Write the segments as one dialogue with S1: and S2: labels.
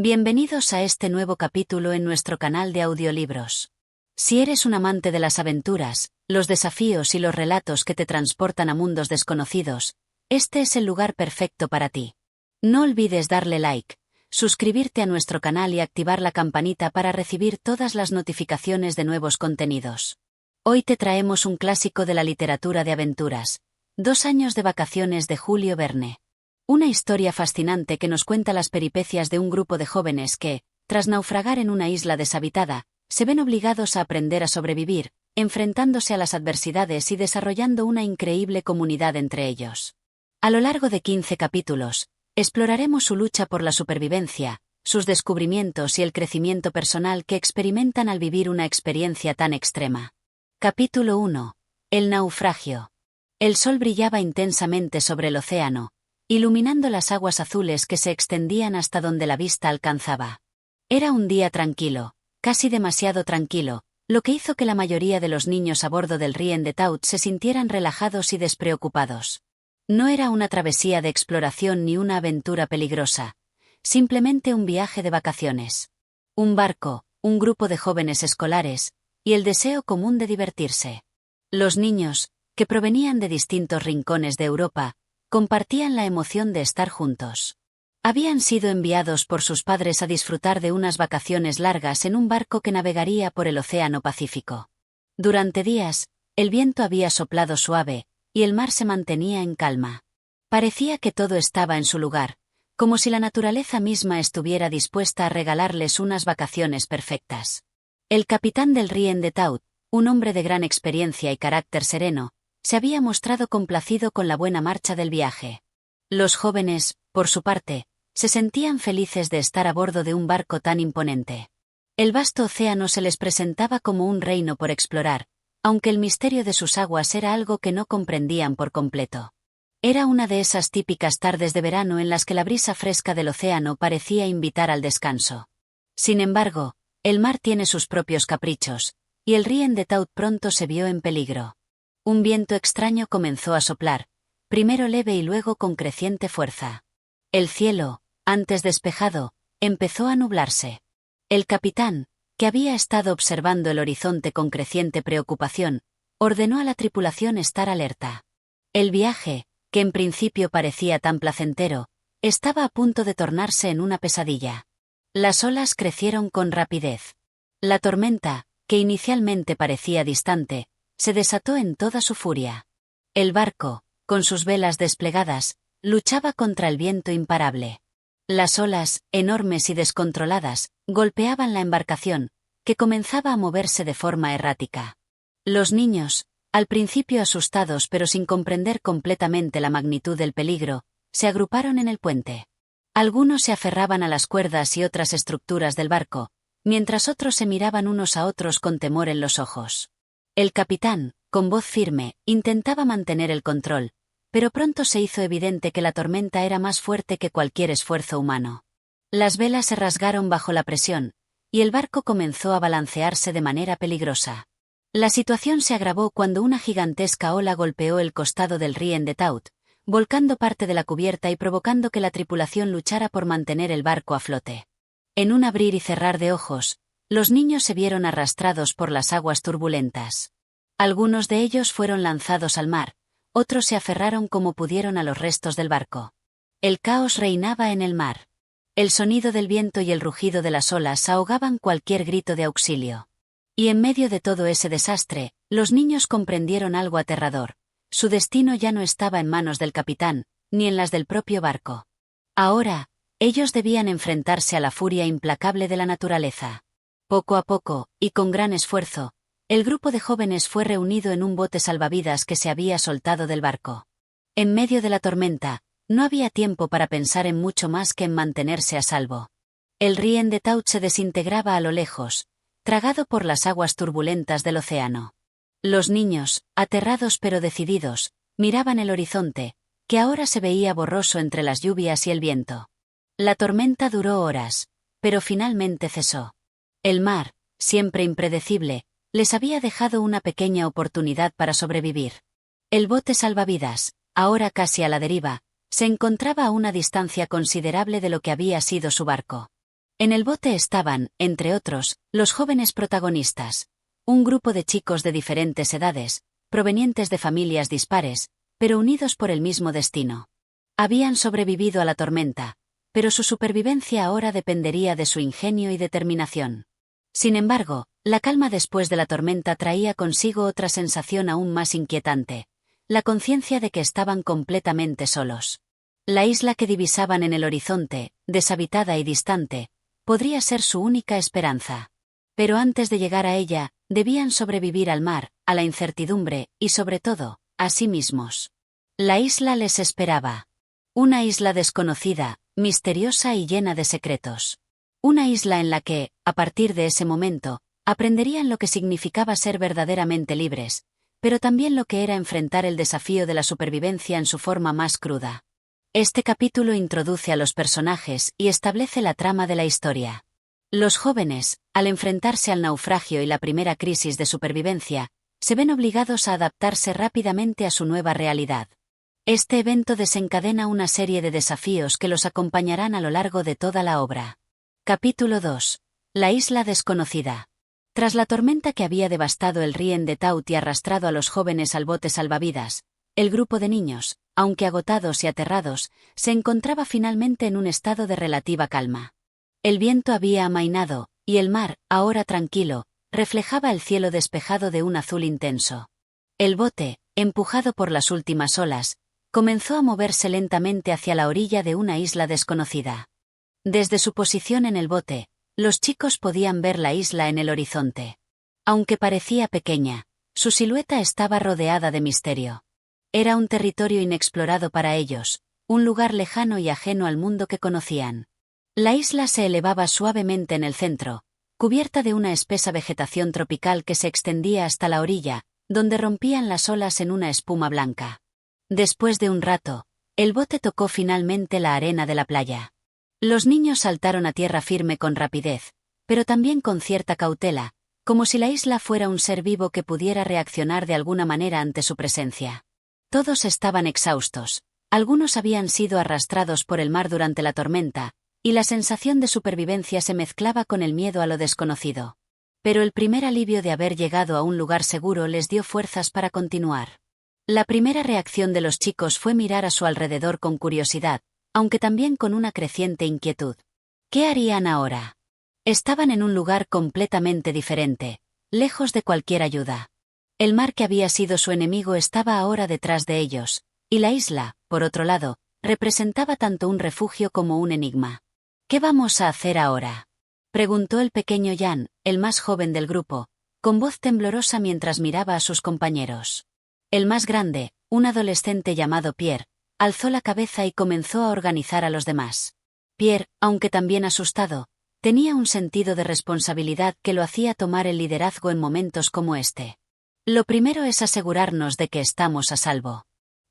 S1: Bienvenidos a este nuevo capítulo en nuestro canal de audiolibros. Si eres un amante de las aventuras, los desafíos y los relatos que te transportan a mundos desconocidos, este es el lugar perfecto para ti. No olvides darle like, suscribirte a nuestro canal y activar la campanita para recibir todas las notificaciones de nuevos contenidos. Hoy te traemos un clásico de la literatura de aventuras, 2 años de vacaciones de Julio Verne. Una historia fascinante que nos cuenta las peripecias de un grupo de jóvenes que, tras naufragar en una isla deshabitada, se ven obligados a aprender a sobrevivir, enfrentándose a las adversidades y desarrollando una increíble comunidad entre ellos. A lo largo de 15 capítulos, exploraremos su lucha por la supervivencia, sus descubrimientos y el crecimiento personal que experimentan al vivir una experiencia tan extrema. Capítulo 1. El naufragio. El sol brillaba intensamente sobre el océano, iluminando las aguas azules que se extendían hasta donde la vista alcanzaba. Era un día tranquilo, casi demasiado tranquilo, lo que hizo que la mayoría de los niños a bordo del Rien de Taut se sintieran relajados y despreocupados. No era una travesía de exploración ni una aventura peligrosa, simplemente un viaje de vacaciones. Un barco, un grupo de jóvenes escolares, y el deseo común de divertirse. Los niños, que provenían de distintos rincones de Europa, compartían la emoción de estar juntos. Habían sido enviados por sus padres a disfrutar de unas vacaciones largas en un barco que navegaría por el Océano Pacífico. Durante días, el viento había soplado suave, y el mar se mantenía en calma. Parecía que todo estaba en su lugar, como si la naturaleza misma estuviera dispuesta a regalarles unas vacaciones perfectas. El capitán del Rien de Taut, un hombre de gran experiencia y carácter sereno, se había mostrado complacido con la buena marcha del viaje. Los jóvenes, por su parte, se sentían felices de estar a bordo de un barco tan imponente. El vasto océano se les presentaba como un reino por explorar, aunque el misterio de sus aguas era algo que no comprendían por completo. Era una de esas típicas tardes de verano en las que la brisa fresca del océano parecía invitar al descanso. Sin embargo, el mar tiene sus propios caprichos, y el Rien de Taut pronto se vio en peligro. Un viento extraño comenzó a soplar, primero leve y luego con creciente fuerza. El cielo, antes despejado, empezó a nublarse. El capitán, que había estado observando el horizonte con creciente preocupación, ordenó a la tripulación estar alerta. El viaje, que en principio parecía tan placentero, estaba a punto de tornarse en una pesadilla. Las olas crecieron con rapidez. La tormenta, que inicialmente parecía distante, se desató en toda su furia. El barco, con sus velas desplegadas, luchaba contra el viento imparable. Las olas, enormes y descontroladas, golpeaban la embarcación, que comenzaba a moverse de forma errática. Los niños, al principio asustados pero sin comprender completamente la magnitud del peligro, se agruparon en el puente. Algunos se aferraban a las cuerdas y otras estructuras del barco, mientras otros se miraban unos a otros con temor en los ojos. El capitán, con voz firme, intentaba mantener el control, pero pronto se hizo evidente que la tormenta era más fuerte que cualquier esfuerzo humano. Las velas se rasgaron bajo la presión, y el barco comenzó a balancearse de manera peligrosa. La situación se agravó cuando una gigantesca ola golpeó el costado del Rien de Taut, volcando parte de la cubierta y provocando que la tripulación luchara por mantener el barco a flote. En un abrir y cerrar de ojos, los niños se vieron arrastrados por las aguas turbulentas. Algunos de ellos fueron lanzados al mar, otros se aferraron como pudieron a los restos del barco. El caos reinaba en el mar. El sonido del viento y el rugido de las olas ahogaban cualquier grito de auxilio. Y en medio de todo ese desastre, los niños comprendieron algo aterrador. Su destino ya no estaba en manos del capitán, ni en las del propio barco. Ahora, ellos debían enfrentarse a la furia implacable de la naturaleza. Poco a poco, y con gran esfuerzo, el grupo de jóvenes fue reunido en un bote salvavidas que se había soltado del barco. En medio de la tormenta, no había tiempo para pensar en mucho más que en mantenerse a salvo. El Rien de Taut se desintegraba a lo lejos, tragado por las aguas turbulentas del océano. Los niños, aterrados pero decididos, miraban el horizonte, que ahora se veía borroso entre las lluvias y el viento. La tormenta duró horas, pero finalmente cesó. El mar, siempre impredecible, les había dejado una pequeña oportunidad para sobrevivir. El bote salvavidas, ahora casi a la deriva, se encontraba a una distancia considerable de lo que había sido su barco. En el bote estaban, entre otros, los jóvenes protagonistas. Un grupo de chicos de diferentes edades, provenientes de familias dispares, pero unidos por el mismo destino. Habían sobrevivido a la tormenta, pero su supervivencia ahora dependería de su ingenio y determinación. Sin embargo, la calma después de la tormenta traía consigo otra sensación aún más inquietante, la conciencia de que estaban completamente solos. La isla que divisaban en el horizonte, deshabitada y distante, podría ser su única esperanza. Pero antes de llegar a ella, debían sobrevivir al mar, a la incertidumbre, y sobre todo, a sí mismos. La isla les esperaba. Una isla desconocida, misteriosa y llena de secretos. Una isla en la que, a partir de ese momento, aprenderían lo que significaba ser verdaderamente libres, pero también lo que era enfrentar el desafío de la supervivencia en su forma más cruda. Este capítulo introduce a los personajes y establece la trama de la historia. Los jóvenes, al enfrentarse al naufragio y la primera crisis de supervivencia, se ven obligados a adaptarse rápidamente a su nueva realidad. Este evento desencadena una serie de desafíos que los acompañarán a lo largo de toda la obra. Capítulo 2. La isla desconocida. Tras la tormenta que había devastado el Rien de Taut y arrastrado a los jóvenes al bote salvavidas, el grupo de niños, aunque agotados y aterrados, se encontraba finalmente en un estado de relativa calma. El viento había amainado, y el mar, ahora tranquilo, reflejaba el cielo despejado de un azul intenso. El bote, empujado por las últimas olas, comenzó a moverse lentamente hacia la orilla de una isla desconocida. Desde su posición en el bote, los chicos podían ver la isla en el horizonte. Aunque parecía pequeña, su silueta estaba rodeada de misterio. Era un territorio inexplorado para ellos, un lugar lejano y ajeno al mundo que conocían. La isla se elevaba suavemente en el centro, cubierta de una espesa vegetación tropical que se extendía hasta la orilla, donde rompían las olas en una espuma blanca. Después de un rato, el bote tocó finalmente la arena de la playa. Los niños saltaron a tierra firme con rapidez, pero también con cierta cautela, como si la isla fuera un ser vivo que pudiera reaccionar de alguna manera ante su presencia. Todos estaban exhaustos, algunos habían sido arrastrados por el mar durante la tormenta, y la sensación de supervivencia se mezclaba con el miedo a lo desconocido. Pero el primer alivio de haber llegado a un lugar seguro les dio fuerzas para continuar. La primera reacción de los chicos fue mirar a su alrededor con curiosidad, aunque también con una creciente inquietud. ¿Qué harían ahora? Estaban en un lugar completamente diferente, lejos de cualquier ayuda. El mar que había sido su enemigo estaba ahora detrás de ellos, y la isla, por otro lado, representaba tanto un refugio como un enigma. ¿Qué vamos a hacer ahora?, preguntó el pequeño Jan, el más joven del grupo, con voz temblorosa mientras miraba a sus compañeros. El más grande, un adolescente llamado Pierre, alzó la cabeza y comenzó a organizar a los demás. Pierre, aunque también asustado, tenía un sentido de responsabilidad que lo hacía tomar el liderazgo en momentos como este. Lo primero es asegurarnos de que estamos a salvo.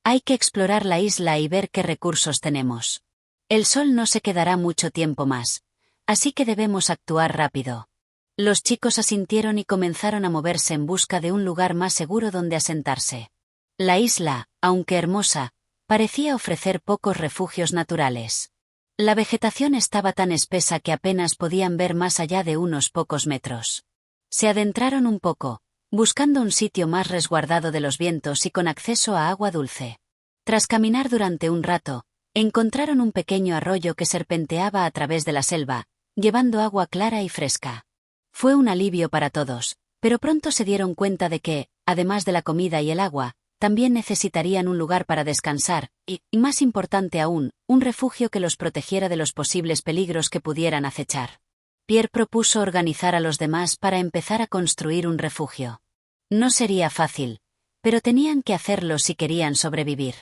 S1: Hay que explorar la isla y ver qué recursos tenemos. El sol no se quedará mucho tiempo más, así que debemos actuar rápido. Los chicos asintieron y comenzaron a moverse en busca de un lugar más seguro donde asentarse. La isla, aunque hermosa, parecía ofrecer pocos refugios naturales. La vegetación estaba tan espesa que apenas podían ver más allá de unos pocos metros. Se adentraron un poco, buscando un sitio más resguardado de los vientos y con acceso a agua dulce. Tras caminar durante un rato, encontraron un pequeño arroyo que serpenteaba a través de la selva, llevando agua clara y fresca. Fue un alivio para todos, pero pronto se dieron cuenta de que, además de la comida y el agua, también necesitarían un lugar para descansar, y, más importante aún, un refugio que los protegiera de los posibles peligros que pudieran acechar. Pierre propuso organizar a los demás para empezar a construir un refugio. No sería fácil, pero tenían que hacerlo si querían sobrevivir.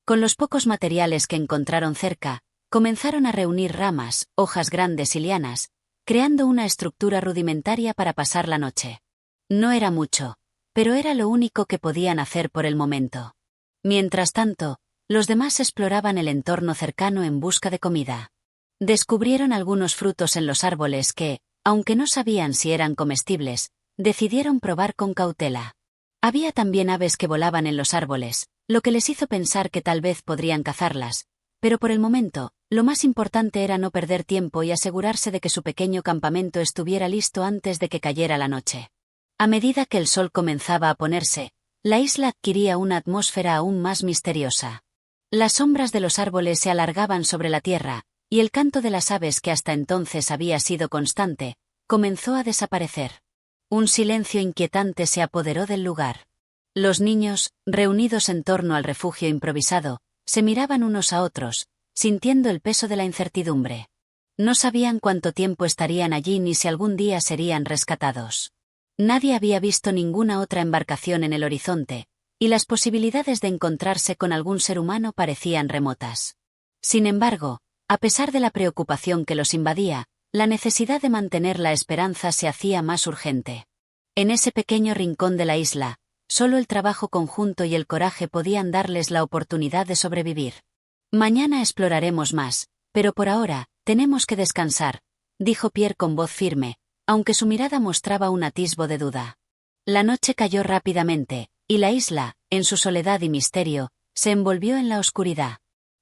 S1: Con los pocos materiales que encontraron cerca, comenzaron a reunir ramas, hojas grandes y lianas, creando una estructura rudimentaria para pasar la noche. No era mucho, pero era lo único que podían hacer por el momento. Mientras tanto, los demás exploraban el entorno cercano en busca de comida. Descubrieron algunos frutos en los árboles que, aunque no sabían si eran comestibles, decidieron probar con cautela. Había también aves que volaban en los árboles, lo que les hizo pensar que tal vez podrían cazarlas, Pero por el momento, lo más importante era no perder tiempo y asegurarse de que su pequeño campamento estuviera listo antes de que cayera la noche. A medida que el sol comenzaba a ponerse, la isla adquiría una atmósfera aún más misteriosa. Las sombras de los árboles se alargaban sobre la tierra, y el canto de las aves que hasta entonces había sido constante, comenzó a desaparecer. Un silencio inquietante se apoderó del lugar. Los niños, reunidos en torno al refugio improvisado, se miraban unos a otros, sintiendo el peso de la incertidumbre. No sabían cuánto tiempo estarían allí ni si algún día serían rescatados. Nadie había visto ninguna otra embarcación en el horizonte, y las posibilidades de encontrarse con algún ser humano parecían remotas. Sin embargo, a pesar de la preocupación que los invadía, la necesidad de mantener la esperanza se hacía más urgente. En ese pequeño rincón de la isla, solo el trabajo conjunto y el coraje podían darles la oportunidad de sobrevivir. Mañana exploraremos más, pero por ahora, tenemos que descansar, dijo Pierre con voz firme, aunque su mirada mostraba un atisbo de duda. La noche cayó rápidamente, y la isla, en su soledad y misterio, se envolvió en la oscuridad.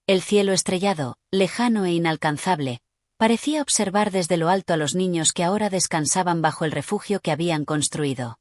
S1: El cielo estrellado, lejano e inalcanzable, parecía observar desde lo alto a los niños que ahora descansaban bajo el refugio que habían construido.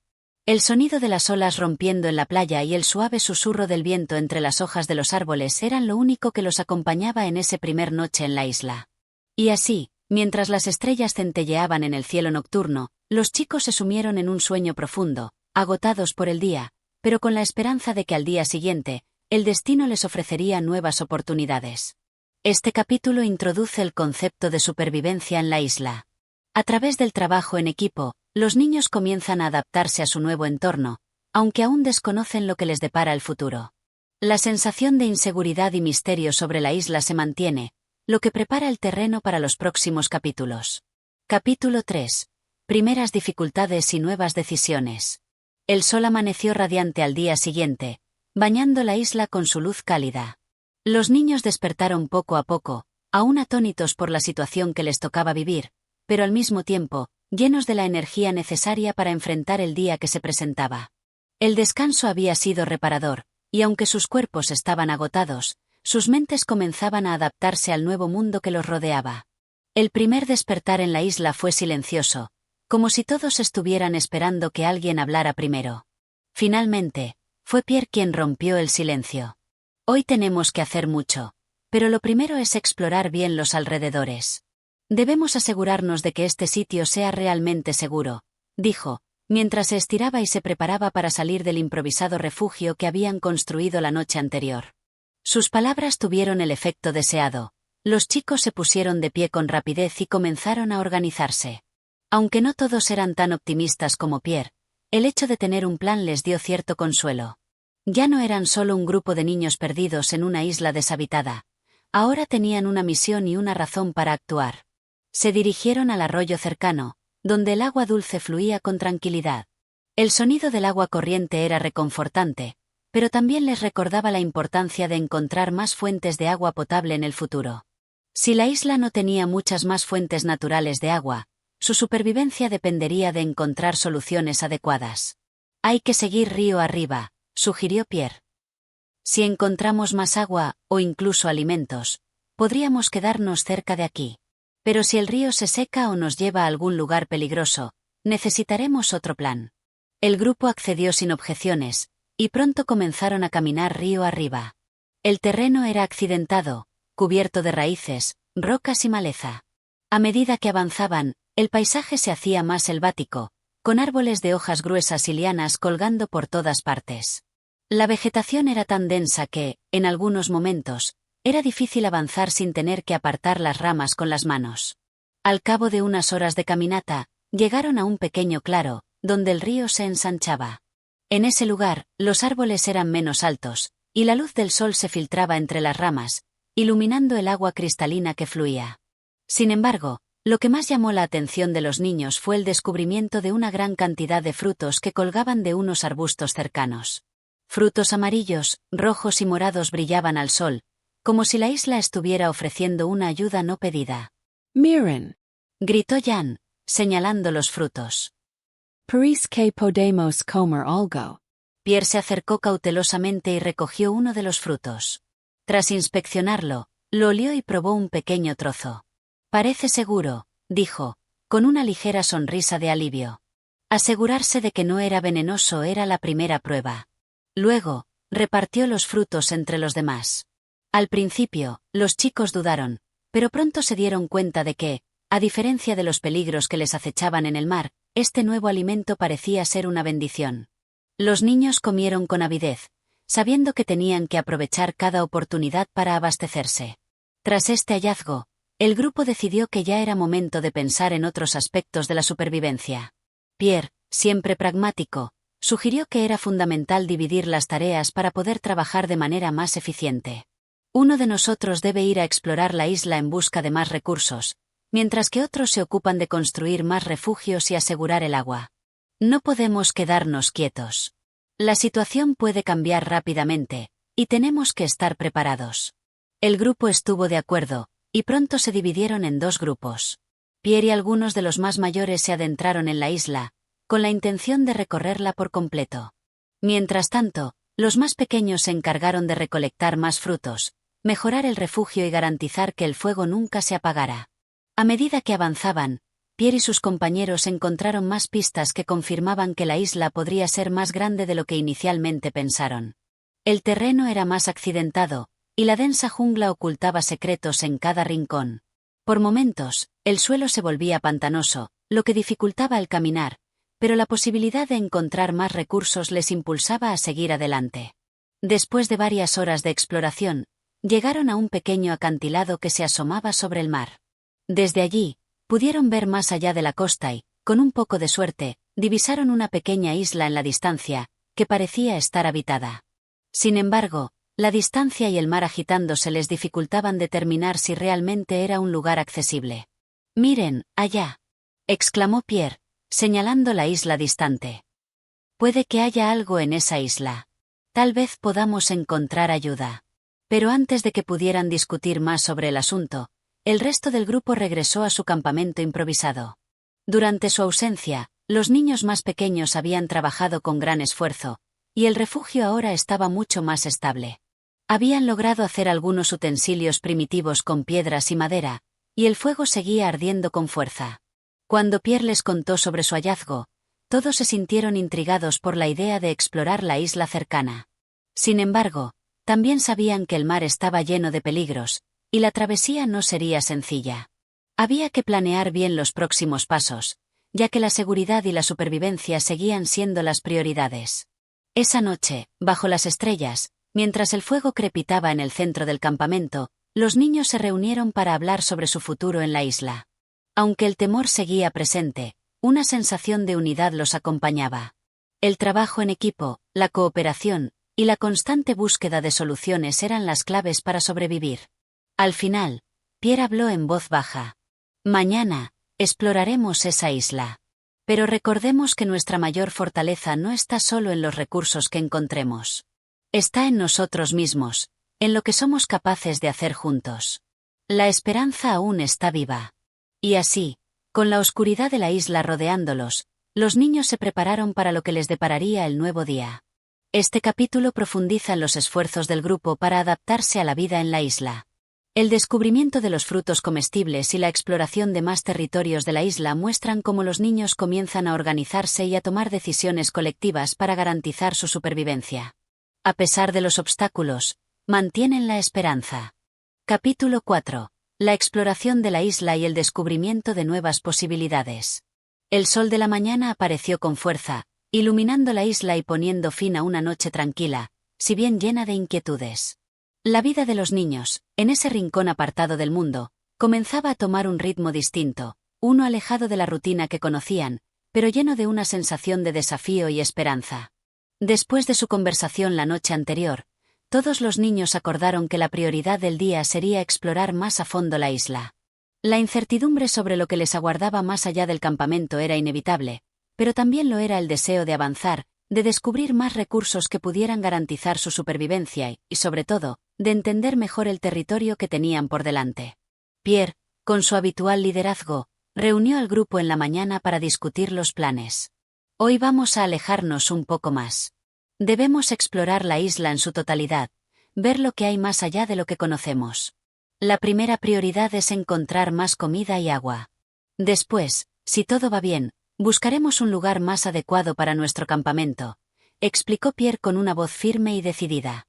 S1: El sonido de las olas rompiendo en la playa y el suave susurro del viento entre las hojas de los árboles eran lo único que los acompañaba en esa primer noche en la isla. Y así, mientras las estrellas centelleaban en el cielo nocturno, los chicos se sumieron en un sueño profundo, agotados por el día, pero con la esperanza de que al día siguiente, el destino les ofrecería nuevas oportunidades. Este capítulo introduce el concepto de supervivencia en la isla. A través del trabajo en equipo, los niños comienzan a adaptarse a su nuevo entorno, aunque aún desconocen lo que les depara el futuro. La sensación de inseguridad y misterio sobre la isla se mantiene, lo que prepara el terreno para los próximos capítulos. Capítulo 3. Primeras dificultades y nuevas decisiones. El sol amaneció radiante al día siguiente, bañando la isla con su luz cálida. Los niños despertaron poco a poco, aún atónitos por la situación que les tocaba vivir, pero al mismo tiempo, llenos de la energía necesaria para enfrentar el día que se presentaba. El descanso había sido reparador, y aunque sus cuerpos estaban agotados, sus mentes comenzaban a adaptarse al nuevo mundo que los rodeaba. El primer despertar en la isla fue silencioso, como si todos estuvieran esperando que alguien hablara primero. Finalmente, fue Pierre quien rompió el silencio. Hoy tenemos que hacer mucho, pero lo primero es explorar bien los alrededores. Debemos asegurarnos de que este sitio sea realmente seguro, dijo, mientras se estiraba y se preparaba para salir del improvisado refugio que habían construido la noche anterior. Sus palabras tuvieron el efecto deseado. Los chicos se pusieron de pie con rapidez y comenzaron a organizarse. Aunque no todos eran tan optimistas como Pierre, el hecho de tener un plan les dio cierto consuelo. Ya no eran solo un grupo de niños perdidos en una isla deshabitada. Ahora tenían una misión y una razón para actuar. Se dirigieron al arroyo cercano, donde el agua dulce fluía con tranquilidad. El sonido del agua corriente era reconfortante, pero también les recordaba la importancia de encontrar más fuentes de agua potable en el futuro. Si la isla no tenía muchas más fuentes naturales de agua, su supervivencia dependería de encontrar soluciones adecuadas. Hay que seguir río arriba, sugirió Pierre. Si encontramos más agua, o incluso alimentos, podríamos quedarnos cerca de aquí. Pero si el río se seca o nos lleva a algún lugar peligroso, necesitaremos otro plan. El grupo accedió sin objeciones, y pronto comenzaron a caminar río arriba. El terreno era accidentado, cubierto de raíces, rocas y maleza. A medida que avanzaban, el paisaje se hacía más selvático, con árboles de hojas gruesas y lianas colgando por todas partes. La vegetación era tan densa que, en algunos momentos, era difícil avanzar sin tener que apartar las ramas con las manos. Al cabo de unas horas de caminata, llegaron a un pequeño claro, donde el río se ensanchaba. En ese lugar, los árboles eran menos altos, y la luz del sol se filtraba entre las ramas, iluminando el agua cristalina que fluía. Sin embargo, lo que más llamó la atención de los niños fue el descubrimiento de una gran cantidad de frutos que colgaban de unos arbustos cercanos. Frutos amarillos, rojos y morados brillaban al sol, como si la isla estuviera ofreciendo una ayuda no pedida.
S2: Miren,
S1: Gritó Jan, señalando los frutos.
S2: Paris que podemos comer algo.
S1: Pierre se acercó cautelosamente y recogió uno de los frutos. Tras inspeccionarlo, Lo olió y probó un pequeño trozo. Parece seguro, dijo, con una ligera sonrisa de alivio. Asegurarse de que no era venenoso era la primera prueba. Luego, repartió los frutos entre los demás. Al principio, los chicos dudaron, pero pronto se dieron cuenta de que, a diferencia de los peligros que les acechaban en el mar, este nuevo alimento parecía ser una bendición. Los niños comieron con avidez, sabiendo que tenían que aprovechar cada oportunidad para abastecerse. Tras este hallazgo, el grupo decidió que ya era momento de pensar en otros aspectos de la supervivencia. Pierre, siempre pragmático, sugirió que era fundamental dividir las tareas para poder trabajar de manera más eficiente. Uno de nosotros debe ir a explorar la isla en busca de más recursos, mientras que otros se ocupan de construir más refugios y asegurar el agua. No podemos quedarnos quietos. La situación puede cambiar rápidamente, y tenemos que estar preparados. El grupo estuvo de acuerdo, y pronto se dividieron en dos grupos. Pierre y algunos de los más mayores se adentraron en la isla, con la intención de recorrerla por completo. Mientras tanto, los más pequeños se encargaron de recolectar más frutos, mejorar el refugio y garantizar que el fuego nunca se apagara. A medida que avanzaban, Pierre y sus compañeros encontraron más pistas que confirmaban que la isla podría ser más grande de lo que inicialmente pensaron. El terreno era más accidentado, y la densa jungla ocultaba secretos en cada rincón. Por momentos, el suelo se volvía pantanoso, lo que dificultaba el caminar, pero la posibilidad de encontrar más recursos les impulsaba a seguir adelante. Después de varias horas de exploración, llegaron a un pequeño acantilado que se asomaba sobre el mar. Desde allí, pudieron ver más allá de la costa y, con un poco de suerte, divisaron una pequeña isla en la distancia, que parecía estar habitada. Sin embargo, la distancia y el mar agitándose les dificultaban determinar si realmente era un lugar accesible. «Miren, allá», exclamó Pierre, señalando la isla distante. «Puede que haya algo en esa isla. Tal vez podamos encontrar ayuda». Pero antes de que pudieran discutir más sobre el asunto, el resto del grupo regresó a su campamento improvisado. Durante su ausencia, los niños más pequeños habían trabajado con gran esfuerzo, y el refugio ahora estaba mucho más estable. Habían logrado hacer algunos utensilios primitivos con piedras y madera, y el fuego seguía ardiendo con fuerza. Cuando Pierre les contó sobre su hallazgo, todos se sintieron intrigados por la idea de explorar la isla cercana. Sin embargo, también sabían que el mar estaba lleno de peligros, y la travesía no sería sencilla. Había que planear bien los próximos pasos, ya que la seguridad y la supervivencia seguían siendo las prioridades. Esa noche, bajo las estrellas, mientras el fuego crepitaba en el centro del campamento, los niños se reunieron para hablar sobre su futuro en la isla. Aunque el temor seguía presente, una sensación de unidad los acompañaba. El trabajo en equipo, la cooperación y la constante búsqueda de soluciones eran las claves para sobrevivir. Al final, Pierre habló en voz baja. «Mañana, exploraremos esa isla. Pero recordemos que nuestra mayor fortaleza no está solo en los recursos que encontremos. Está en nosotros mismos, en lo que somos capaces de hacer juntos. La esperanza aún está viva». Y así, con la oscuridad de la isla rodeándolos, los niños se prepararon para lo que les depararía el nuevo día. Este capítulo profundiza en los esfuerzos del grupo para adaptarse a la vida en la isla. El descubrimiento de los frutos comestibles y la exploración de más territorios de la isla muestran cómo los niños comienzan a organizarse y a tomar decisiones colectivas para garantizar su supervivencia. A pesar de los obstáculos, mantienen la esperanza. Capítulo 4. La exploración de la isla y el descubrimiento de nuevas posibilidades. El sol de la mañana apareció con fuerza, iluminando la isla y poniendo fin a una noche tranquila, si bien llena de inquietudes. La vida de los niños, en ese rincón apartado del mundo, comenzaba a tomar un ritmo distinto, uno alejado de la rutina que conocían, pero lleno de una sensación de desafío y esperanza. Después de su conversación la noche anterior, todos los niños acordaron que la prioridad del día sería explorar más a fondo la isla. La incertidumbre sobre lo que les aguardaba más allá del campamento era inevitable, pero también lo era el deseo de avanzar, de descubrir más recursos que pudieran garantizar su supervivencia y, sobre todo, de entender mejor el territorio que tenían por delante. Pierre, con su habitual liderazgo, reunió al grupo en la mañana para discutir los planes. «Hoy vamos a alejarnos un poco más. Debemos explorar la isla en su totalidad, ver lo que hay más allá de lo que conocemos. La primera prioridad es encontrar más comida y agua. Después, si todo va bien, buscaremos un lugar más adecuado para nuestro campamento, explicó Pierre con una voz firme y decidida.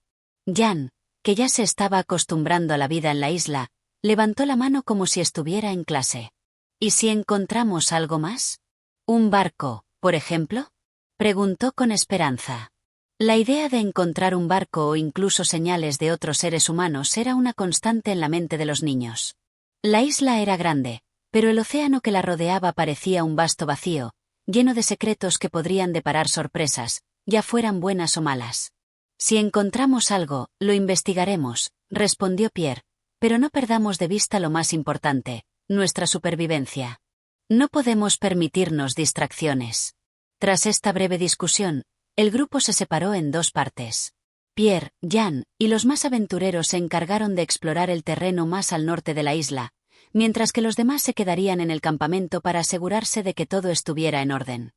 S1: Jan, que ya se estaba acostumbrando a la vida en la isla, levantó la mano como si estuviera en clase. ¿Y si encontramos algo más? ¿Un barco, por ejemplo? Preguntó con esperanza. La idea de encontrar un barco o incluso señales de otros seres humanos era una constante en la mente de los niños. La isla era grande, pero el océano que la rodeaba parecía un vasto vacío, lleno de secretos que podrían deparar sorpresas, ya fueran buenas o malas. Si encontramos algo, lo investigaremos, respondió Pierre, pero no perdamos de vista lo más importante, nuestra supervivencia. No podemos permitirnos distracciones. Tras esta breve discusión, el grupo se separó en dos partes. Pierre, Jan y los más aventureros se encargaron de explorar el terreno más al norte de la isla, mientras que los demás se quedarían en el campamento para asegurarse de que todo estuviera en orden.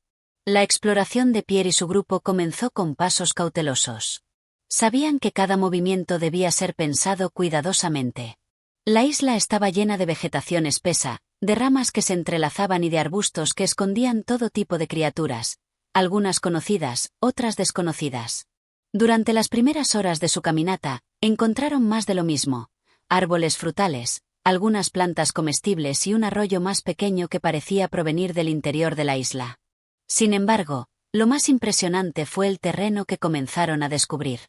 S1: La exploración de Pierre y su grupo comenzó con pasos cautelosos. Sabían que cada movimiento debía ser pensado cuidadosamente. La isla estaba llena de vegetación espesa, de ramas que se entrelazaban y de arbustos que escondían todo tipo de criaturas, algunas conocidas, otras desconocidas. Durante las primeras horas de su caminata, encontraron más de lo mismo: árboles frutales, algunas plantas comestibles y un arroyo más pequeño que parecía provenir del interior de la isla. Sin embargo, lo más impresionante fue el terreno que comenzaron a descubrir.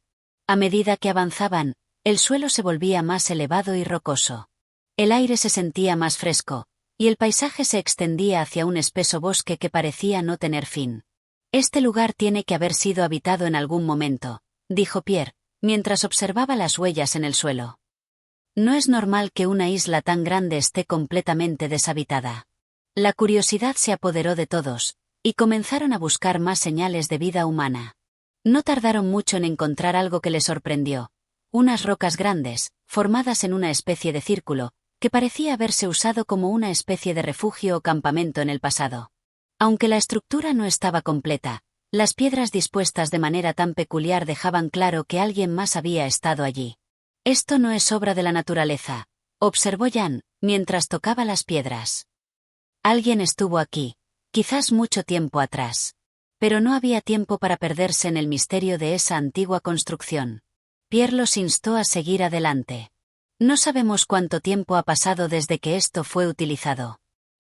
S1: A medida que avanzaban, el suelo se volvía más elevado y rocoso. El aire se sentía más fresco, y el paisaje se extendía hacia un espeso bosque que parecía no tener fin. Este lugar tiene que haber sido habitado en algún momento, dijo Pierre, mientras observaba las huellas en el suelo. No es normal que una isla tan grande esté completamente deshabitada. La curiosidad se apoderó de todos, y comenzaron a buscar más señales de vida humana. No tardaron mucho en encontrar algo que les sorprendió: unas rocas grandes, formadas en una especie de círculo, que parecía haberse usado como una especie de refugio o campamento en el pasado. Aunque la estructura no estaba completa, las piedras dispuestas de manera tan peculiar dejaban claro que alguien más había estado allí. Esto no es obra de la naturaleza, observó Jan, mientras tocaba las piedras. Alguien estuvo aquí, quizás mucho tiempo atrás. Pero no había tiempo para perderse en el misterio de esa antigua construcción. Pierre los instó a seguir adelante. No sabemos cuánto tiempo ha pasado desde que esto fue utilizado.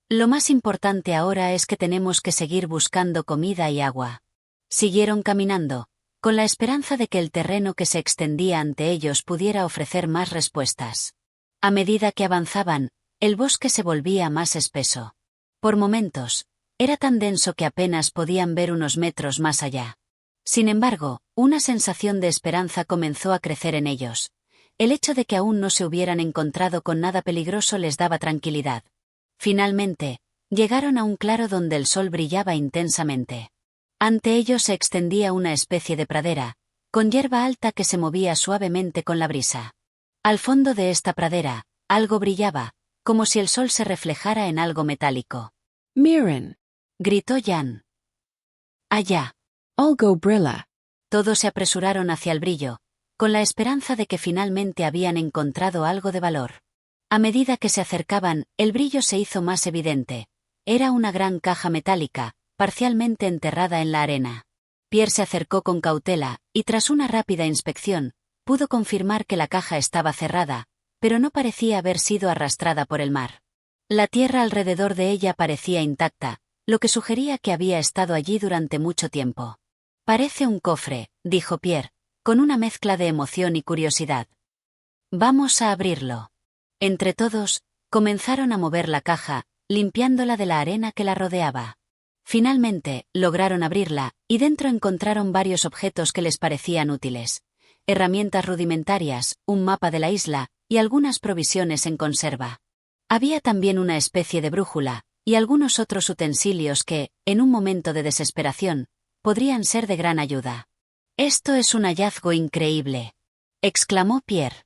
S1: Lo más importante ahora es que tenemos que seguir buscando comida y agua. Siguieron caminando, con la esperanza de que el terreno que se extendía ante ellos pudiera ofrecer más respuestas. A medida que avanzaban, el bosque se volvía más espeso. Por momentos, era tan denso que apenas podían ver unos metros más allá. Sin embargo, una sensación de esperanza comenzó a crecer en ellos. El hecho de que aún no se hubieran encontrado con nada peligroso les daba tranquilidad. Finalmente, llegaron a un claro donde el sol brillaba intensamente. Ante ellos se extendía una especie de pradera, con hierba alta que se movía suavemente con la brisa. Al fondo de esta pradera, algo brillaba, como si el sol se reflejara en algo metálico.
S2: Miren,
S1: Gritó Jan. Allá.
S2: algo brilla.
S1: Todos se apresuraron hacia el brillo, con la esperanza de que finalmente habían encontrado algo de valor. A medida que se acercaban, el brillo se hizo más evidente. Era una gran caja metálica, parcialmente enterrada en la arena. Pierre se acercó con cautela, y tras una rápida inspección, pudo confirmar que la caja estaba cerrada, pero no parecía haber sido arrastrada por el mar. La tierra alrededor de ella parecía intacta, lo que sugería que había estado allí durante mucho tiempo. Parece un cofre, dijo Pierre, con una mezcla de emoción y curiosidad. Vamos a abrirlo. Entre todos, comenzaron a mover la caja, limpiándola de la arena que la rodeaba. Finalmente, lograron abrirla, y dentro encontraron varios objetos que les parecían útiles: herramientas rudimentarias, un mapa de la isla, y algunas provisiones en conserva. Había también una especie de brújula, y algunos otros utensilios que, en un momento de desesperación, podrían ser de gran ayuda. «Esto es un hallazgo increíble», exclamó Pierre.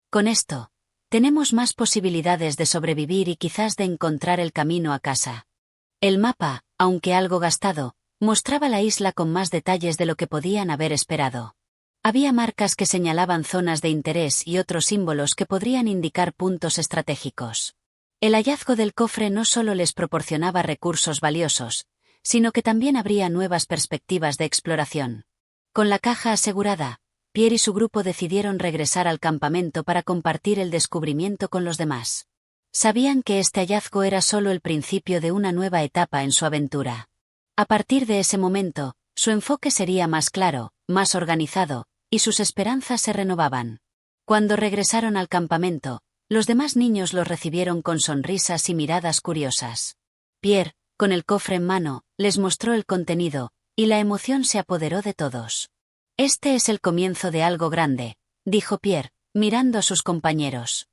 S1: «Con esto, tenemos más posibilidades de sobrevivir y quizás de encontrar el camino a casa». El mapa, aunque algo gastado, mostraba la isla con más detalles de lo que podían haber esperado. Había marcas que señalaban zonas de interés y otros símbolos que podrían indicar puntos estratégicos. El hallazgo del cofre no solo les proporcionaba recursos valiosos, sino que también abría nuevas perspectivas de exploración. Con la caja asegurada, Pierre y su grupo decidieron regresar al campamento para compartir el descubrimiento con los demás. Sabían que este hallazgo era solo el principio de una nueva etapa en su aventura. A partir de ese momento, su enfoque sería más claro, más organizado, y sus esperanzas se renovaban. Cuando regresaron al campamento, los demás niños los recibieron con sonrisas y miradas curiosas. Pierre, con el cofre en mano, les mostró el contenido, y la emoción se apoderó de todos. «Este es el comienzo de algo grande», dijo Pierre, mirando a sus compañeros.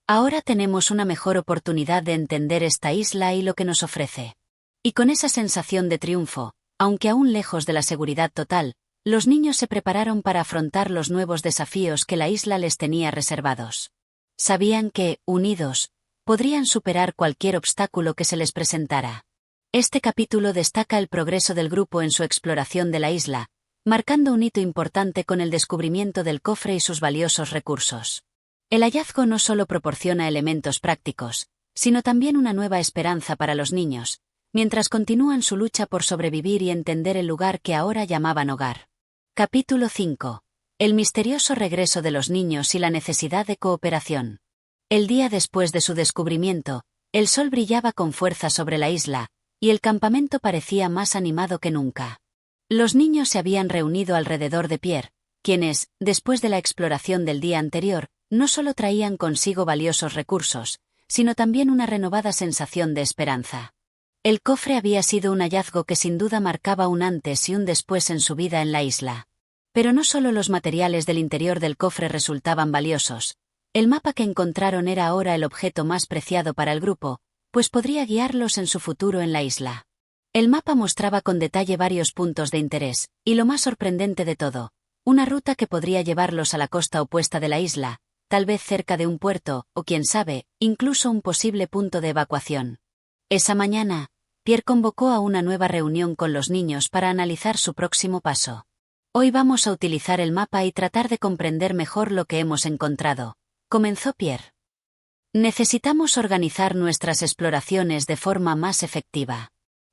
S1: «Ahora tenemos una mejor oportunidad de entender esta isla y lo que nos ofrece». Y con esa sensación de triunfo, aunque aún lejos de la seguridad total, los niños se prepararon para afrontar los nuevos desafíos que la isla les tenía reservados. Sabían que, unidos, podrían superar cualquier obstáculo que se les presentara. Este capítulo destaca el progreso del grupo en su exploración de la isla, marcando un hito importante con el descubrimiento del cofre y sus valiosos recursos. El hallazgo no solo proporciona elementos prácticos, sino también una nueva esperanza para los niños, mientras continúan su lucha por sobrevivir y entender el lugar que ahora llamaban hogar. Capítulo 5. El misterioso regreso de los niños y la necesidad de cooperación. El día después de su descubrimiento, el sol brillaba con fuerza sobre la isla, y el campamento parecía más animado que nunca. Los niños se habían reunido alrededor de Pierre, quienes, después de la exploración del día anterior, no solo traían consigo valiosos recursos, sino también una renovada sensación de esperanza. El cofre había sido un hallazgo que sin duda marcaba un antes y un después en su vida en la isla. Pero no solo los materiales del interior del cofre resultaban valiosos. El mapa que encontraron era ahora el objeto más preciado para el grupo, pues podría guiarlos en su futuro en la isla. El mapa mostraba con detalle varios puntos de interés, y lo más sorprendente de todo, una ruta que podría llevarlos a la costa opuesta de la isla, tal vez cerca de un puerto, o quién sabe, incluso un posible punto de evacuación. Esa mañana, Pierre convocó a una nueva reunión con los niños para analizar su próximo paso. «Hoy vamos a utilizar el mapa y tratar de comprender mejor lo que hemos encontrado», comenzó Pierre. «Necesitamos organizar nuestras exploraciones de forma más efectiva.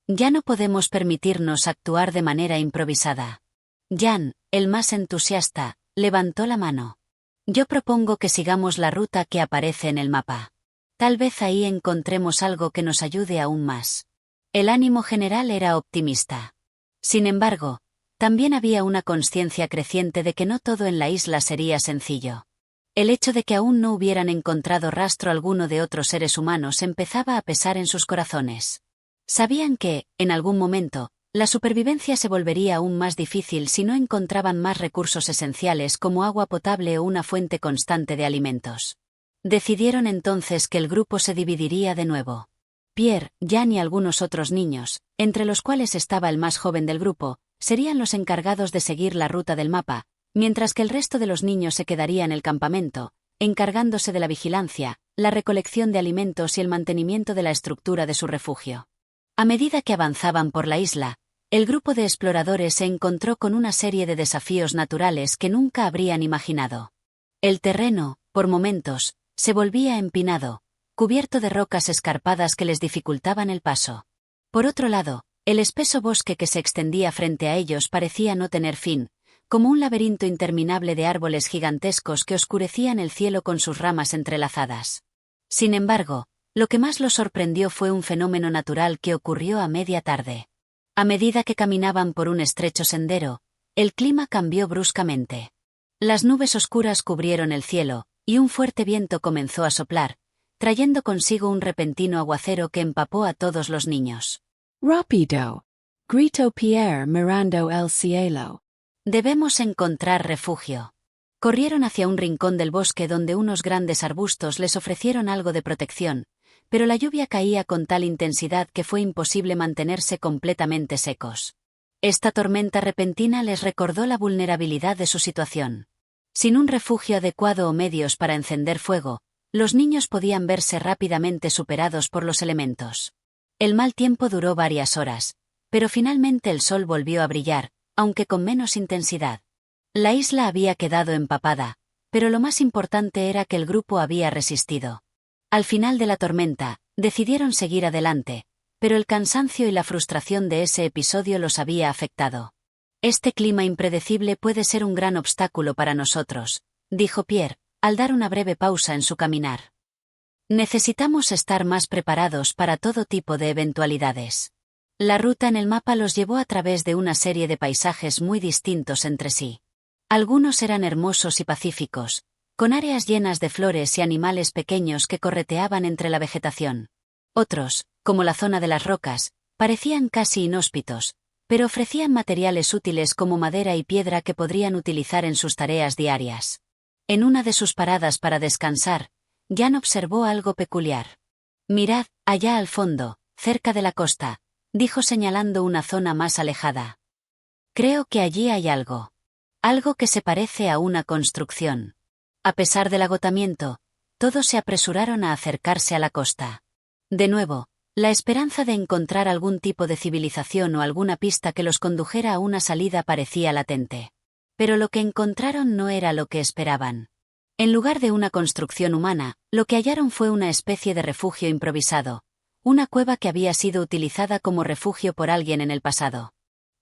S1: Ya no podemos permitirnos actuar de manera improvisada». Jan, el más entusiasta, levantó la mano. «Yo propongo que sigamos la ruta que aparece en el mapa. Tal vez ahí encontremos algo que nos ayude aún más». El ánimo general era optimista. Sin embargo, también había una conciencia creciente de que no todo en la isla sería sencillo. El hecho de que aún no hubieran encontrado rastro alguno de otros seres humanos empezaba a pesar en sus corazones. Sabían que, en algún momento, la supervivencia se volvería aún más difícil si no encontraban más recursos esenciales como agua potable o una fuente constante de alimentos. Decidieron entonces que el grupo se dividiría de nuevo. Pierre, Jan y algunos otros niños, entre los cuales estaba el más joven del grupo, serían los encargados de seguir la ruta del mapa, mientras que el resto de los niños se quedaría en el campamento, encargándose de la vigilancia, la recolección de alimentos y el mantenimiento de la estructura de su refugio. A medida que avanzaban por la isla, el grupo de exploradores se encontró con una serie de desafíos naturales que nunca habrían imaginado. El terreno, por momentos, se volvía empinado, cubierto de rocas escarpadas que les dificultaban el paso. Por otro lado, el espeso bosque que se extendía frente a ellos parecía no tener fin, como un laberinto interminable de árboles gigantescos que oscurecían el cielo con sus ramas entrelazadas. Sin embargo, lo que más los sorprendió fue un fenómeno natural que ocurrió a media tarde. A medida que caminaban por un estrecho sendero, el clima cambió bruscamente. Las nubes oscuras cubrieron el cielo, y un fuerte viento comenzó a soplar, trayendo consigo un repentino aguacero que empapó a todos los niños.
S2: Rápido, gritó Pierre mirando el cielo.
S1: «Debemos encontrar refugio». Corrieron hacia un rincón del bosque donde unos grandes arbustos les ofrecieron algo de protección, pero la lluvia caía con tal intensidad que fue imposible mantenerse completamente secos. Esta tormenta repentina les recordó la vulnerabilidad de su situación. Sin un refugio adecuado o medios para encender fuego, los niños podían verse rápidamente superados por los elementos. El mal tiempo duró varias horas, pero finalmente el sol volvió a brillar, aunque con menos intensidad. La isla había quedado empapada, pero lo más importante era que el grupo había resistido. Al final de la tormenta, decidieron seguir adelante, pero el cansancio y la frustración de ese episodio los había afectado. Este clima impredecible puede ser un gran obstáculo para nosotros, dijo Pierre, al dar una breve pausa en su caminar. Necesitamos estar más preparados para todo tipo de eventualidades. La ruta en el mapa los llevó a través de una serie de paisajes muy distintos entre sí. Algunos eran hermosos y pacíficos, con áreas llenas de flores y animales pequeños que correteaban entre la vegetación. Otros, como la zona de las rocas, parecían casi inhóspitos, pero ofrecían materiales útiles como madera y piedra que podrían utilizar en sus tareas diarias. En una de sus paradas para descansar, Jan observó algo peculiar. «Mirad, allá al fondo, cerca de la costa», dijo señalando una zona más alejada. «Creo que allí hay algo. Algo que se parece a una construcción». A pesar del agotamiento, todos se apresuraron a acercarse a la costa. De nuevo, la esperanza de encontrar algún tipo de civilización o alguna pista que los condujera a una salida parecía latente. Pero lo que encontraron no era lo que esperaban. En lugar de una construcción humana, lo que hallaron fue una especie de refugio improvisado, una cueva que había sido utilizada como refugio por alguien en el pasado.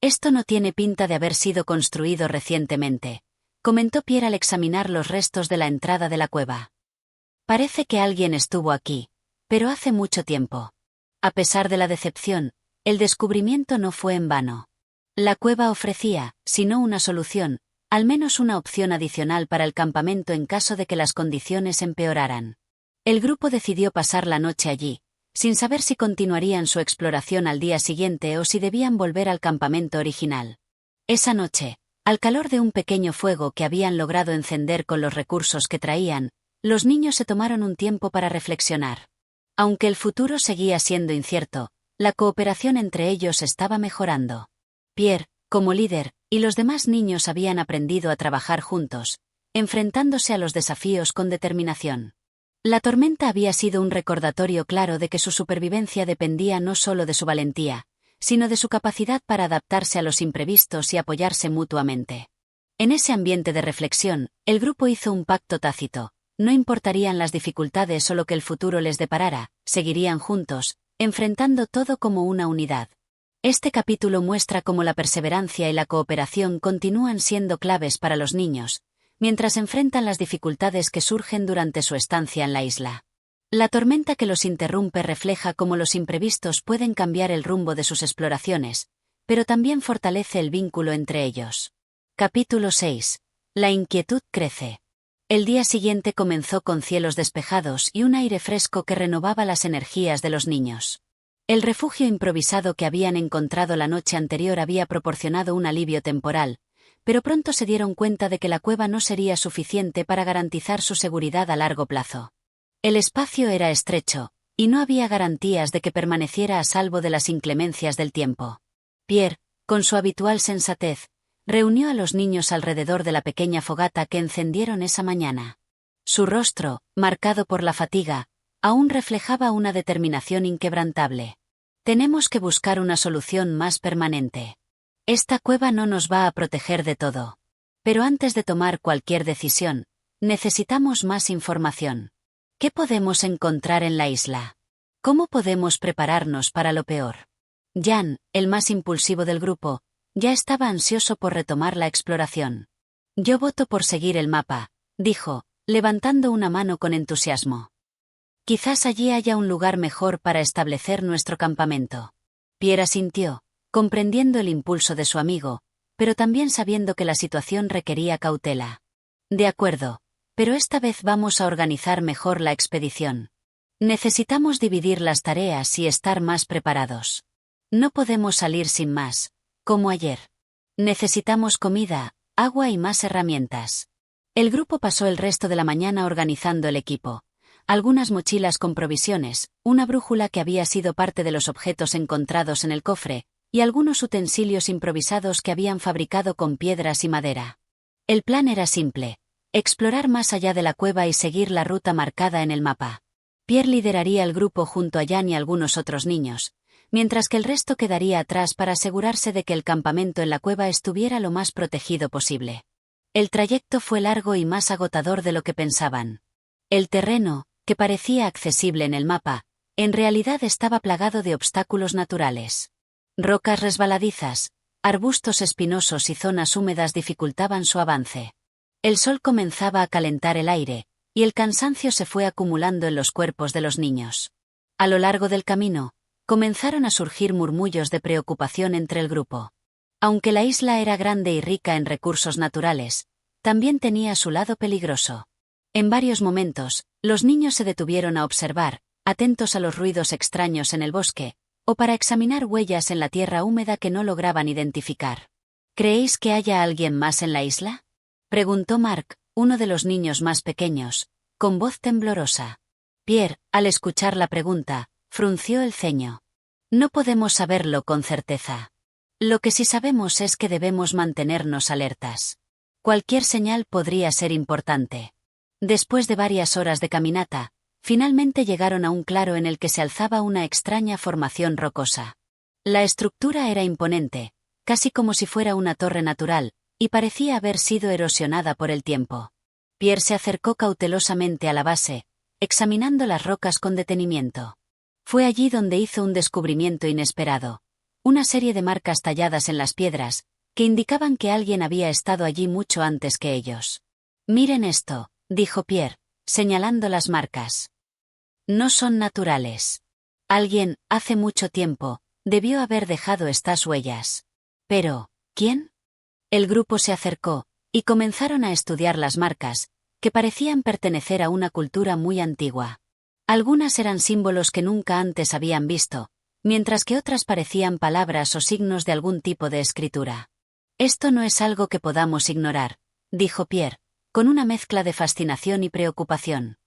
S1: «Esto no tiene pinta de haber sido construido recientemente», comentó Pierre al examinar los restos de la entrada de la cueva. «Parece que alguien estuvo aquí, pero hace mucho tiempo». A pesar de la decepción, el descubrimiento no fue en vano. La cueva ofrecía, si no una solución, al menos una opción adicional para el campamento en caso de que las condiciones empeoraran. El grupo decidió pasar la noche allí, sin saber si continuarían su exploración al día siguiente o si debían volver al campamento original. Esa noche, al calor de un pequeño fuego que habían logrado encender con los recursos que traían, los niños se tomaron un tiempo para reflexionar. Aunque el futuro seguía siendo incierto, la cooperación entre ellos estaba mejorando. Pierre, como líder, y los demás niños habían aprendido a trabajar juntos, enfrentándose a los desafíos con determinación. La tormenta había sido un recordatorio claro de que su supervivencia dependía no solo de su valentía, sino de su capacidad para adaptarse a los imprevistos y apoyarse mutuamente. En ese ambiente de reflexión, el grupo hizo un pacto tácito. No importarían las dificultades o lo que el futuro les deparara, seguirían juntos, enfrentando todo como una unidad. Este capítulo muestra cómo la perseverancia y la cooperación continúan siendo claves para los niños, mientras enfrentan las dificultades que surgen durante su estancia en la isla. La tormenta que los interrumpe refleja cómo los imprevistos pueden cambiar el rumbo de sus exploraciones, pero también fortalece el vínculo entre ellos. Capítulo 6. La inquietud crece. El día siguiente comenzó con cielos despejados y un aire fresco que renovaba las energías de los niños. El refugio improvisado que habían encontrado la noche anterior había proporcionado un alivio temporal, pero pronto se dieron cuenta de que la cueva no sería suficiente para garantizar su seguridad a largo plazo. El espacio era estrecho, y no había garantías de que permaneciera a salvo de las inclemencias del tiempo. Pierre, con su habitual sensatez, reunió a los niños alrededor de la pequeña fogata que encendieron esa mañana. Su rostro, marcado por la fatiga, aún reflejaba una determinación inquebrantable. «Tenemos que buscar una solución más permanente. Esta cueva no nos va a proteger de todo. Pero antes de tomar cualquier decisión, necesitamos más información. ¿Qué podemos encontrar en la isla? ¿Cómo podemos prepararnos para lo peor?» Jan, el más impulsivo del grupo, ya estaba ansioso por retomar la exploración. «Yo voto por seguir el mapa», dijo, levantando una mano con entusiasmo. «Quizás allí haya un lugar mejor para establecer nuestro campamento». Pierre asintió, comprendiendo el impulso de su amigo, pero también sabiendo que la situación requería cautela. «De acuerdo, pero esta vez vamos a organizar mejor la expedición. Necesitamos dividir las tareas y estar más preparados. No podemos salir sin más, como ayer. Necesitamos comida, agua y más herramientas». El grupo pasó el resto de la mañana organizando el equipo. Algunas mochilas con provisiones, una brújula que había sido parte de los objetos encontrados en el cofre, y algunos utensilios improvisados que habían fabricado con piedras y madera. El plan era simple: explorar más allá de la cueva y seguir la ruta marcada en el mapa. Pierre lideraría el grupo junto a Jan y algunos otros niños, mientras que el resto quedaría atrás para asegurarse de que el campamento en la cueva estuviera lo más protegido posible. El trayecto fue largo y más agotador de lo que pensaban. El terreno, que parecía accesible en el mapa, en realidad estaba plagado de obstáculos naturales. Rocas resbaladizas, arbustos espinosos y zonas húmedas dificultaban su avance. El sol comenzaba a calentar el aire, y el cansancio se fue acumulando en los cuerpos de los niños. A lo largo del camino, comenzaron a surgir murmullos de preocupación entre el grupo. Aunque la isla era grande y rica en recursos naturales, también tenía su lado peligroso. En varios momentos, los niños se detuvieron a observar, atentos a los ruidos extraños en el bosque, o para examinar huellas en la tierra húmeda que no lograban identificar. ¿Creéis que haya alguien más en la isla?, preguntó Mark, uno de los niños más pequeños, con voz temblorosa. Pierre, al escuchar la pregunta, frunció el ceño. No podemos saberlo con certeza. Lo que sí sabemos es que debemos mantenernos alertas. Cualquier señal podría ser importante. Después de varias horas de caminata, finalmente llegaron a un claro en el que se alzaba una extraña formación rocosa. La estructura era imponente, casi como si fuera una torre natural, y parecía haber sido erosionada por el tiempo. Pierre se acercó cautelosamente a la base, examinando las rocas con detenimiento. Fue allí donde hizo un descubrimiento inesperado. Una serie de marcas talladas en las piedras, que indicaban que alguien había estado allí mucho antes que ellos. «Miren esto», dijo Pierre, señalando las marcas. «No son naturales. Alguien, hace mucho tiempo, debió haber dejado estas huellas. Pero, ¿quién?». El grupo se acercó, y comenzaron a estudiar las marcas, que parecían pertenecer a una cultura muy antigua. Algunas eran símbolos que nunca antes habían visto, mientras que otras parecían palabras o signos de algún tipo de escritura. «Esto no es algo que podamos ignorar», dijo Pierre, con una mezcla de fascinación y preocupación.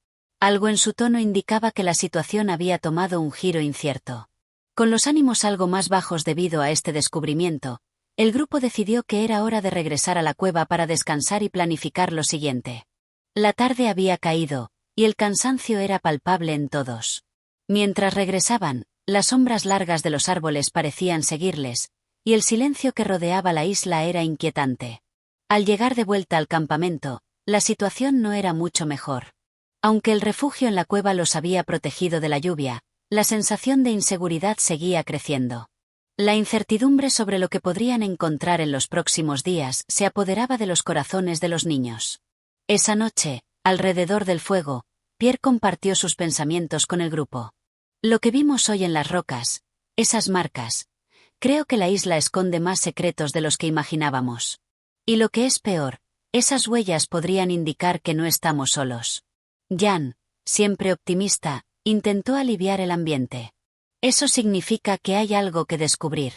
S1: Algo en su tono indicaba que la situación había tomado un giro incierto. Con los ánimos algo más bajos debido a este descubrimiento, el grupo decidió que era hora de regresar a la cueva para descansar y planificar lo siguiente. La tarde había caído, y el cansancio era palpable en todos. Mientras regresaban, las sombras largas de los árboles parecían seguirles, y el silencio que rodeaba la isla era inquietante. Al llegar de vuelta al campamento, la situación no era mucho mejor. Aunque el refugio en la cueva los había protegido de la lluvia, la sensación de inseguridad seguía creciendo. La incertidumbre sobre lo que podrían encontrar en los próximos días se apoderaba de los corazones de los niños. Esa noche, alrededor del fuego, Pierre compartió sus pensamientos con el grupo. «Lo que vimos hoy en las rocas, esas marcas, creo que la isla esconde más secretos de los que imaginábamos. Y lo que es peor, esas huellas podrían indicar que no estamos solos». Jan, siempre optimista, intentó aliviar el ambiente. «Eso significa que hay algo que descubrir.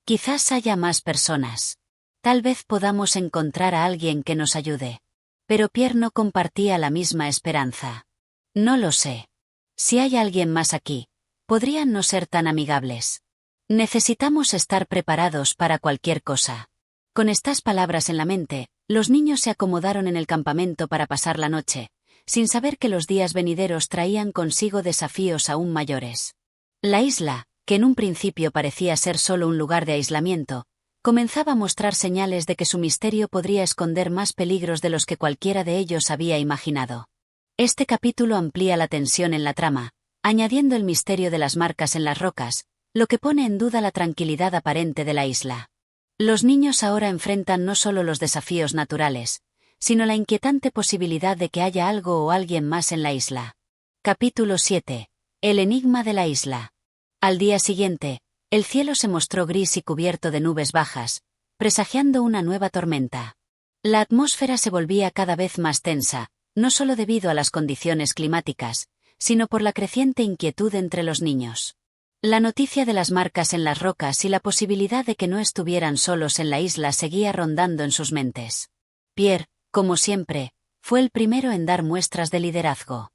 S1: Quizás haya más personas. Tal vez podamos encontrar a alguien que nos ayude». Pero Pierre no compartía la misma esperanza. «No lo sé. Si hay alguien más aquí, podrían no ser tan amigables. Necesitamos estar preparados para cualquier cosa». Con estas palabras en la mente, los niños se acomodaron en el campamento para pasar la noche, sin saber que los días venideros traían consigo desafíos aún mayores. La isla, que en un principio parecía ser solo un lugar de aislamiento, comenzaba a mostrar señales de que su misterio podría esconder más peligros de los que cualquiera de ellos había imaginado. Este capítulo amplía la tensión en la trama, añadiendo el misterio de las marcas en las rocas, lo que pone en duda la tranquilidad aparente de la isla. Los niños ahora enfrentan no solo los desafíos naturales, sino la inquietante posibilidad de que haya algo o alguien más en la isla. Capítulo 7. El enigma de la isla. Al día siguiente, el cielo se mostró gris y cubierto de nubes bajas, presagiando una nueva tormenta. La atmósfera se volvía cada vez más tensa, no solo debido a las condiciones climáticas, sino por la creciente inquietud entre los niños. La noticia de las marcas en las rocas y la posibilidad de que no estuvieran solos en la isla seguía rondando en sus mentes. Pierre, como siempre, fue el primero en dar muestras de liderazgo.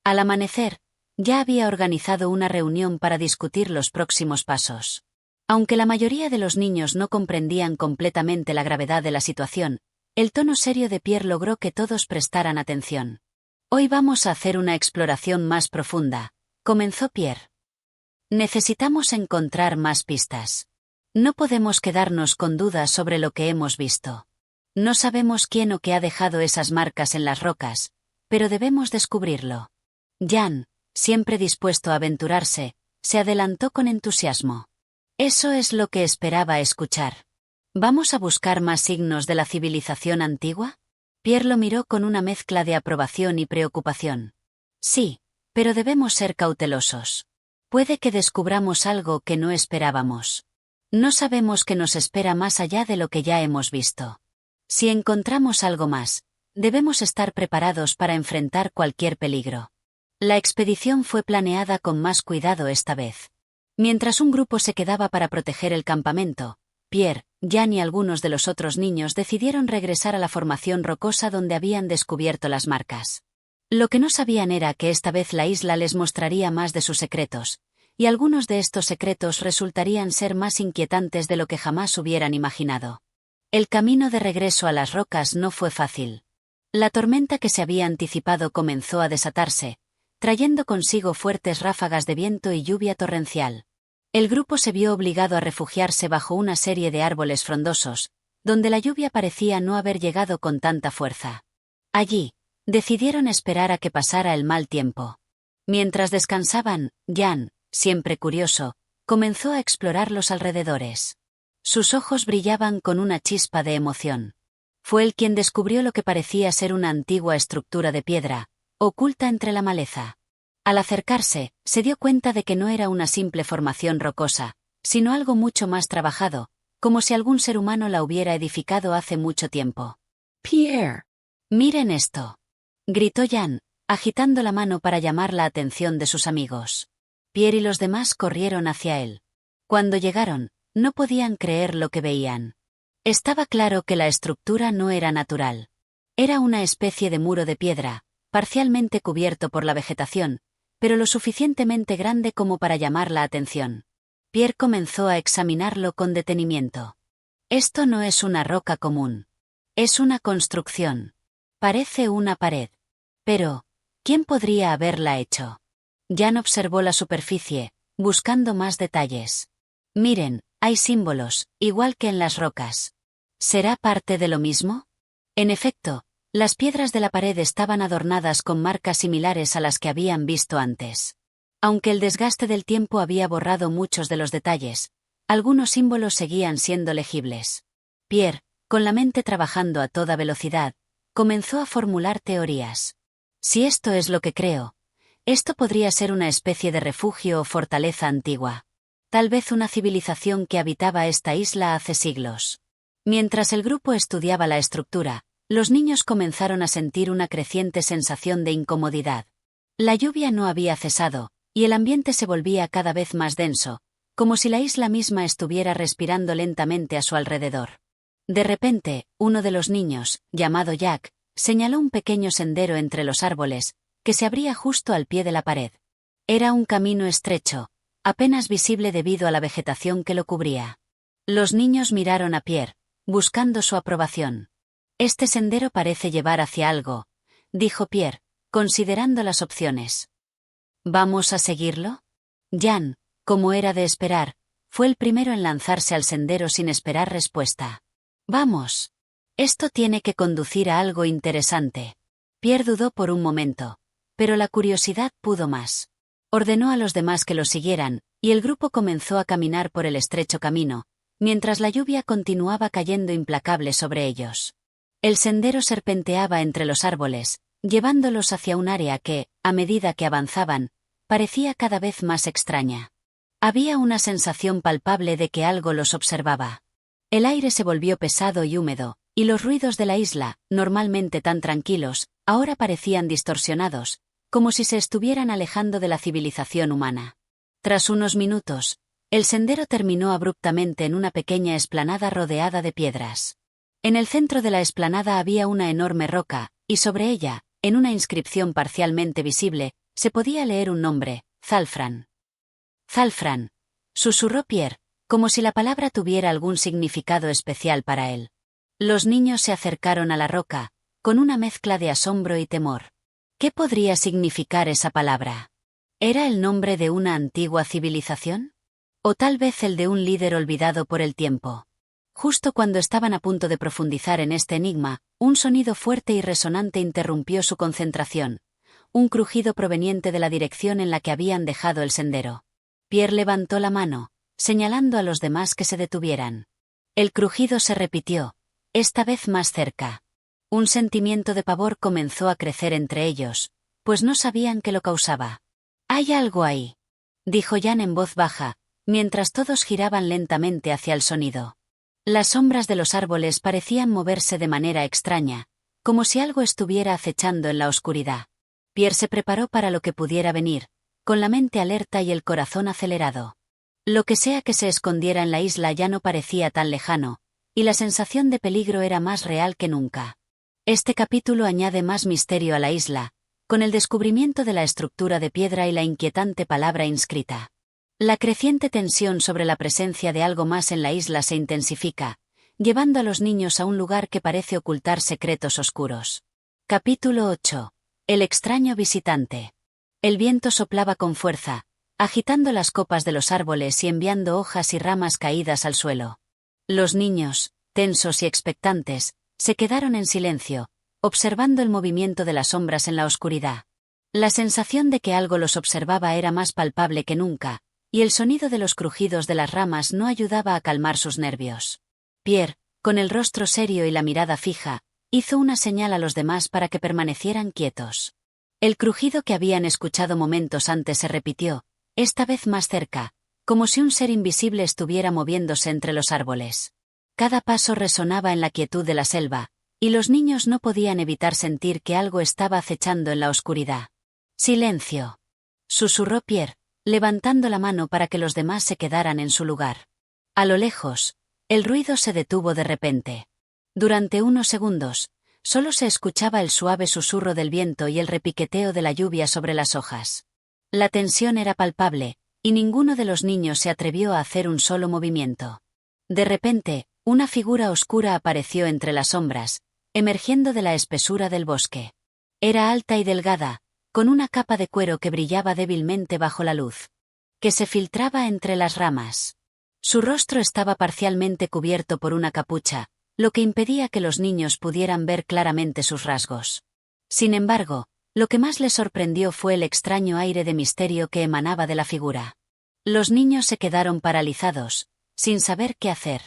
S1: Al amanecer, ya había organizado una reunión para discutir los próximos pasos. Aunque la mayoría de los niños no comprendían completamente la gravedad de la situación, el tono serio de Pierre logró que todos prestaran atención. «Hoy vamos a hacer una exploración más profunda», comenzó Pierre. «Necesitamos encontrar más pistas. No podemos quedarnos con dudas sobre lo que hemos visto. No sabemos quién o qué ha dejado esas marcas en las rocas, pero debemos descubrirlo. Jan, siempre dispuesto a aventurarse, se adelantó con entusiasmo. Eso es lo que esperaba escuchar. ¿Vamos a buscar más signos de la civilización antigua? Pierre lo miró con una mezcla de aprobación y preocupación. Sí, pero debemos ser cautelosos. Puede que descubramos algo que no esperábamos. No sabemos qué nos espera más allá de lo que ya hemos visto. Si encontramos algo más, debemos estar preparados para enfrentar cualquier peligro. La expedición fue planeada con más cuidado esta vez. Mientras un grupo se quedaba para proteger el campamento, Pierre, Jan y algunos de los otros niños decidieron regresar a la formación rocosa donde habían descubierto las marcas. Lo que no sabían era que esta vez la isla les mostraría más de sus secretos, y algunos de estos secretos resultarían ser más inquietantes de lo que jamás hubieran imaginado. El camino de regreso a las rocas no fue fácil. La tormenta que se había anticipado comenzó a desatarse, trayendo consigo fuertes ráfagas de viento y lluvia torrencial. El grupo se vio obligado a refugiarse bajo una serie de árboles frondosos, donde la lluvia parecía no haber llegado con tanta fuerza. Allí, decidieron esperar a que pasara el mal tiempo. Mientras descansaban, Jan, siempre curioso, comenzó a explorar los alrededores. Sus ojos brillaban con una chispa de emoción. Fue él quien descubrió lo que parecía ser una antigua estructura de piedra, oculta entre la maleza. Al acercarse, se dio cuenta de que no era una simple formación rocosa, sino algo mucho más trabajado, como si algún ser humano la hubiera edificado hace mucho tiempo.
S2: Pierre.
S1: «Miren esto», gritó Jan, agitando la mano para llamar la atención de sus amigos. Pierre y los demás corrieron hacia él. Cuando llegaron, no podían creer lo que veían. Estaba claro que la estructura no era natural. Era una especie de muro de piedra, parcialmente cubierto por la vegetación, pero lo suficientemente grande como para llamar la atención. Pierre comenzó a examinarlo con detenimiento. Esto no es una roca común. Es una construcción. Parece una pared. Pero, ¿quién podría haberla hecho? Jan observó la superficie, buscando más detalles. Miren, hay símbolos, igual que en las rocas. ¿Será parte de lo mismo? En efecto, las piedras de la pared estaban adornadas con marcas similares a las que habían visto antes. Aunque el desgaste del tiempo había borrado muchos de los detalles, algunos símbolos seguían siendo legibles. Pierre, con la mente trabajando a toda velocidad, comenzó a formular teorías. Si esto es lo que creo, esto podría ser una especie de refugio o fortaleza antigua. Tal vez una civilización que habitaba esta isla hace siglos. Mientras el grupo estudiaba la estructura, los niños comenzaron a sentir una creciente sensación de incomodidad. La lluvia no había cesado, y el ambiente se volvía cada vez más denso, como si la isla misma estuviera respirando lentamente a su alrededor. De repente, uno de los niños, llamado Jack, señaló un pequeño sendero entre los árboles, que se abría justo al pie de la pared. Era un camino estrecho, apenas visible debido a la vegetación que lo cubría. Los niños miraron a Pierre, buscando su aprobación. «Este sendero parece llevar hacia algo», dijo Pierre, considerando las opciones. «¿Vamos a seguirlo?» Jan, como era de esperar, fue el primero en lanzarse al sendero sin esperar respuesta. «Vamos. Esto tiene que conducir a algo interesante». Pierre dudó por un momento, pero la curiosidad pudo más. Ordenó a los demás que lo siguieran, y el grupo comenzó a caminar por el estrecho camino, mientras la lluvia continuaba cayendo implacable sobre ellos. El sendero serpenteaba entre los árboles, llevándolos hacia un área que, a medida que avanzaban, parecía cada vez más extraña. Había una sensación palpable de que algo los observaba. El aire se volvió pesado y húmedo, y los ruidos de la isla, normalmente tan tranquilos, ahora parecían distorsionados, como si se estuvieran alejando de la civilización humana. Tras unos minutos, el sendero terminó abruptamente en una pequeña explanada rodeada de piedras. En el centro de la explanada había una enorme roca, y sobre ella, en una inscripción parcialmente visible, se podía leer un nombre: Zalfran. «Zalfran», susurró Pierre, como si la palabra tuviera algún significado especial para él. Los niños se acercaron a la roca, con una mezcla de asombro y temor. ¿Qué podría significar esa palabra? ¿Era el nombre de una antigua civilización? ¿O tal vez el de un líder olvidado por el tiempo? Justo cuando estaban a punto de profundizar en este enigma, un sonido fuerte y resonante interrumpió su concentración. Un crujido proveniente de la dirección en la que habían dejado el sendero. Pierre levantó la mano, señalando a los demás que se detuvieran. El crujido se repitió, esta vez más cerca. Un sentimiento de pavor comenzó a crecer entre ellos, pues no sabían qué lo causaba. «Hay algo ahí», dijo Jan en voz baja, mientras todos giraban lentamente hacia el sonido. Las sombras de los árboles parecían moverse de manera extraña, como si algo estuviera acechando en la oscuridad. Pierre se preparó para lo que pudiera venir, con la mente alerta y el corazón acelerado. Lo que sea que se escondiera en la isla ya no parecía tan lejano, y la sensación de peligro era más real que nunca. Este capítulo añade más misterio a la isla, con el descubrimiento de la estructura de piedra y la inquietante palabra inscrita. La creciente tensión sobre la presencia de algo más en la isla se intensifica, llevando a los niños a un lugar que parece ocultar secretos oscuros. Capítulo 8. El extraño visitante. El viento soplaba con fuerza, agitando las copas de los árboles y enviando hojas y ramas caídas al suelo. Los niños, tensos y expectantes, se quedaron en silencio, observando el movimiento de las sombras en la oscuridad. La sensación de que algo los observaba era más palpable que nunca, y el sonido de los crujidos de las ramas no ayudaba a calmar sus nervios. Pierre, con el rostro serio y la mirada fija, hizo una señal a los demás para que permanecieran quietos. El crujido que habían escuchado momentos antes se repitió, esta vez más cerca, como si un ser invisible estuviera moviéndose entre los árboles. Cada paso resonaba en la quietud de la selva, y los niños no podían evitar sentir que algo estaba acechando en la oscuridad. «Silencio», susurró Pierre, levantando la mano para que los demás se quedaran en su lugar. A lo lejos, el ruido se detuvo de repente. Durante unos segundos, solo se escuchaba el suave susurro del viento y el repiqueteo de la lluvia sobre las hojas. La tensión era palpable, y ninguno de los niños se atrevió a hacer un solo movimiento. De repente, una figura oscura apareció entre las sombras, emergiendo de la espesura del bosque. Era alta y delgada, con una capa de cuero que brillaba débilmente bajo la luz, que se filtraba entre las ramas. Su rostro estaba parcialmente cubierto por una capucha, lo que impedía que los niños pudieran ver claramente sus rasgos. Sin embargo, lo que más les sorprendió fue el extraño aire de misterio que emanaba de la figura. Los niños se quedaron paralizados, sin saber qué hacer.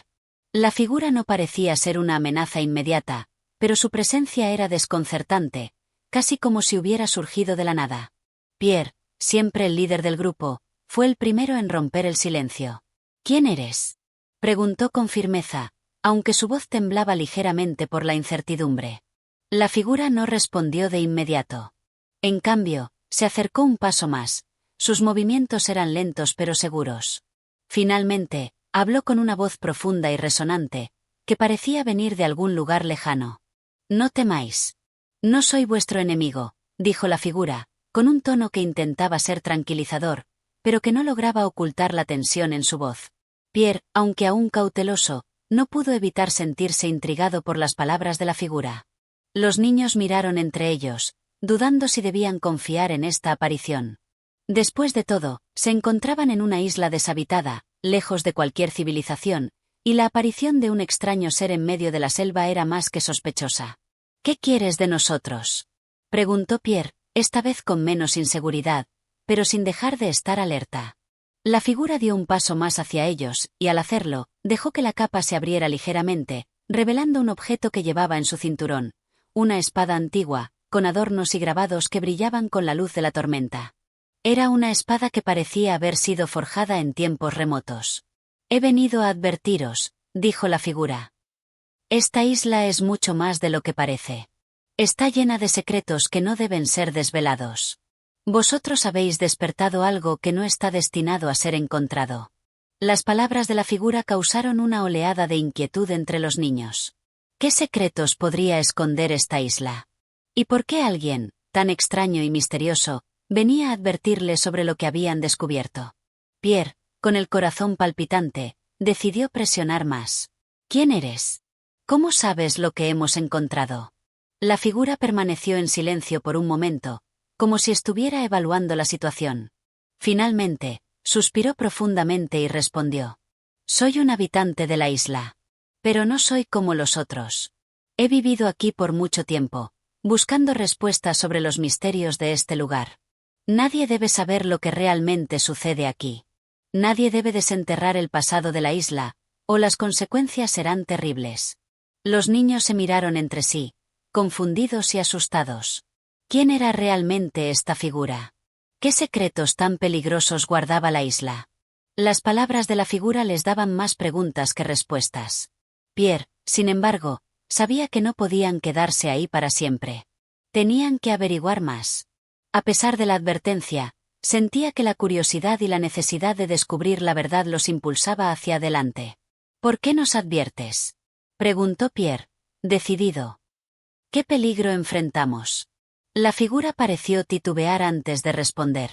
S1: La figura no parecía ser una amenaza inmediata, pero su presencia era desconcertante, casi como si hubiera surgido de la nada. Pierre, siempre el líder del grupo, fue el primero en romper el silencio. «¿Quién eres?», preguntó con firmeza, aunque su voz temblaba ligeramente por la incertidumbre. La figura no respondió de inmediato. En cambio, se acercó un paso más. Sus movimientos eran lentos pero seguros. Finalmente, habló con una voz profunda y resonante, que parecía venir de algún lugar lejano. «No temáis. No soy vuestro enemigo», dijo la figura, con un tono que intentaba ser tranquilizador, pero que no lograba ocultar la tensión en su voz. Pierre, aunque aún cauteloso, no pudo evitar sentirse intrigado por las palabras de la figura. Los niños miraron entre ellos, dudando si debían confiar en esta aparición. Después de todo, se encontraban en una isla deshabitada, lejos de cualquier civilización, y la aparición de un extraño ser en medio de la selva era más que sospechosa. «¿Qué quieres de nosotros?», preguntó Pierre, esta vez con menos inseguridad, pero sin dejar de estar alerta. La figura dio un paso más hacia ellos, y al hacerlo, dejó que la capa se abriera ligeramente, revelando un objeto que llevaba en su cinturón, una espada antigua, con adornos y grabados que brillaban con la luz de la tormenta. Era una espada que parecía haber sido forjada en tiempos remotos. «He venido a advertiros», dijo la figura. «Esta isla es mucho más de lo que parece. Está llena de secretos que no deben ser desvelados. Vosotros habéis despertado algo que no está destinado a ser encontrado». Las palabras de la figura causaron una oleada de inquietud entre los niños. ¿Qué secretos podría esconder esta isla? ¿Y por qué alguien, tan extraño y misterioso, venía a advertirle sobre lo que habían descubierto? Pierre, con el corazón palpitante, decidió presionar más. «¿Quién eres? ¿Cómo sabes lo que hemos encontrado?». La figura permaneció en silencio por un momento, como si estuviera evaluando la situación. Finalmente, suspiró profundamente y respondió: «Soy un habitante de la isla». Pero no soy como los otros. He vivido aquí por mucho tiempo, buscando respuestas sobre los misterios de este lugar. Nadie debe saber lo que realmente sucede aquí. Nadie debe desenterrar el pasado de la isla, o las consecuencias serán terribles. Los niños se miraron entre sí, confundidos y asustados. ¿Quién era realmente esta figura? ¿Qué secretos tan peligrosos guardaba la isla? Las palabras de la figura les daban más preguntas que respuestas. Pierre, sin embargo, sabía que no podían quedarse ahí para siempre. Tenían que averiguar más. A pesar de la advertencia, sentía que la curiosidad y la necesidad de descubrir la verdad los impulsaba hacia adelante. ¿Por qué nos adviertes?, preguntó Pierre, decidido. ¿Qué peligro enfrentamos? La figura pareció titubear antes de responder.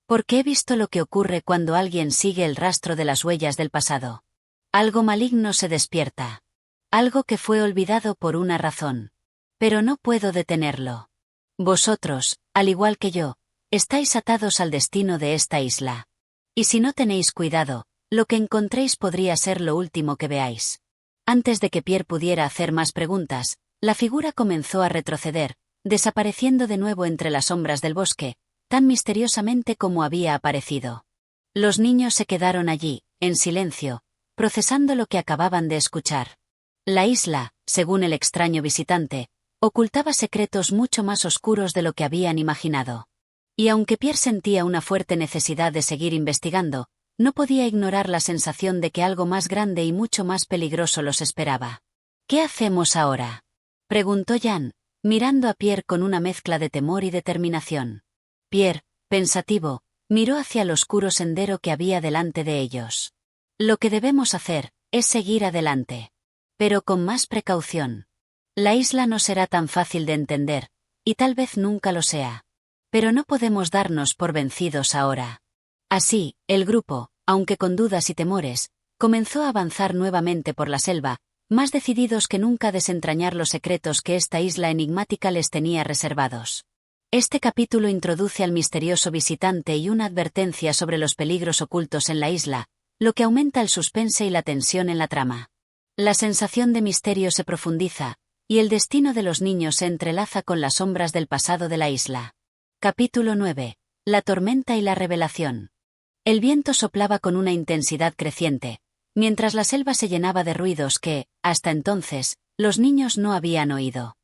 S1: Porque he visto lo que ocurre cuando alguien sigue el rastro de las huellas del pasado. Algo maligno se despierta. Algo que fue olvidado por una razón. Pero no puedo detenerlo. Vosotros, al igual que yo, estáis atados al destino de esta isla. Y si no tenéis cuidado, lo que encontréis podría ser lo último que veáis. Antes de que Pierre pudiera hacer más preguntas, la figura comenzó a retroceder, desapareciendo de nuevo entre las sombras del bosque, tan misteriosamente como había aparecido. Los niños se quedaron allí, en silencio, procesando lo que acababan de escuchar. La isla, según el extraño visitante, ocultaba secretos mucho más oscuros de lo que habían imaginado. Y aunque Pierre sentía una fuerte necesidad de seguir investigando, no podía ignorar la sensación de que algo más grande y mucho más peligroso los esperaba. ¿Qué hacemos ahora?, preguntó Jan, mirando a Pierre con una mezcla de temor y determinación. Pierre, pensativo, miró hacia el oscuro sendero que había delante de ellos. Lo que debemos hacer es seguir adelante. Pero con más precaución. La isla no será tan fácil de entender, y tal vez nunca lo sea. Pero no podemos darnos por vencidos ahora. Así, el grupo, aunque con dudas y temores, comenzó a avanzar nuevamente por la selva, más decididos que nunca a desentrañar los secretos que esta isla enigmática les tenía reservados. Este capítulo introduce al misterioso visitante y una advertencia sobre los peligros ocultos en la isla, lo que aumenta el suspense y la tensión en la trama. La sensación de misterio se profundiza, y el destino de los niños se entrelaza con las sombras del pasado de la isla. Capítulo 9. La tormenta y la revelación. El viento soplaba con una intensidad creciente, mientras la selva se llenaba de ruidos que, hasta entonces, los niños no habían oído.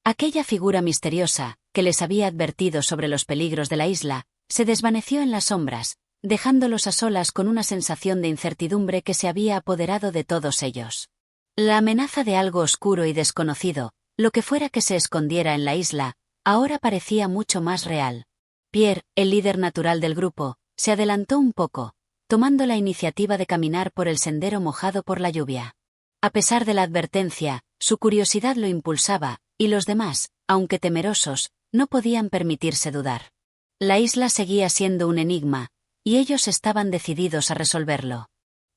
S1: Aquella figura misteriosa, que les había advertido sobre los peligros de la isla, se desvaneció en las sombras, dejándolos a solas con una sensación de incertidumbre que se había apoderado de todos ellos. La amenaza de algo oscuro y desconocido, lo que fuera que se escondiera en la isla, ahora parecía mucho más real. Pierre, el líder natural del grupo, se adelantó un poco, tomando la iniciativa de caminar por el sendero mojado por la lluvia. A pesar de la advertencia, su curiosidad lo impulsaba, y los demás, aunque temerosos, no podían permitirse dudar. La isla seguía siendo un enigma, y ellos estaban decididos a resolverlo.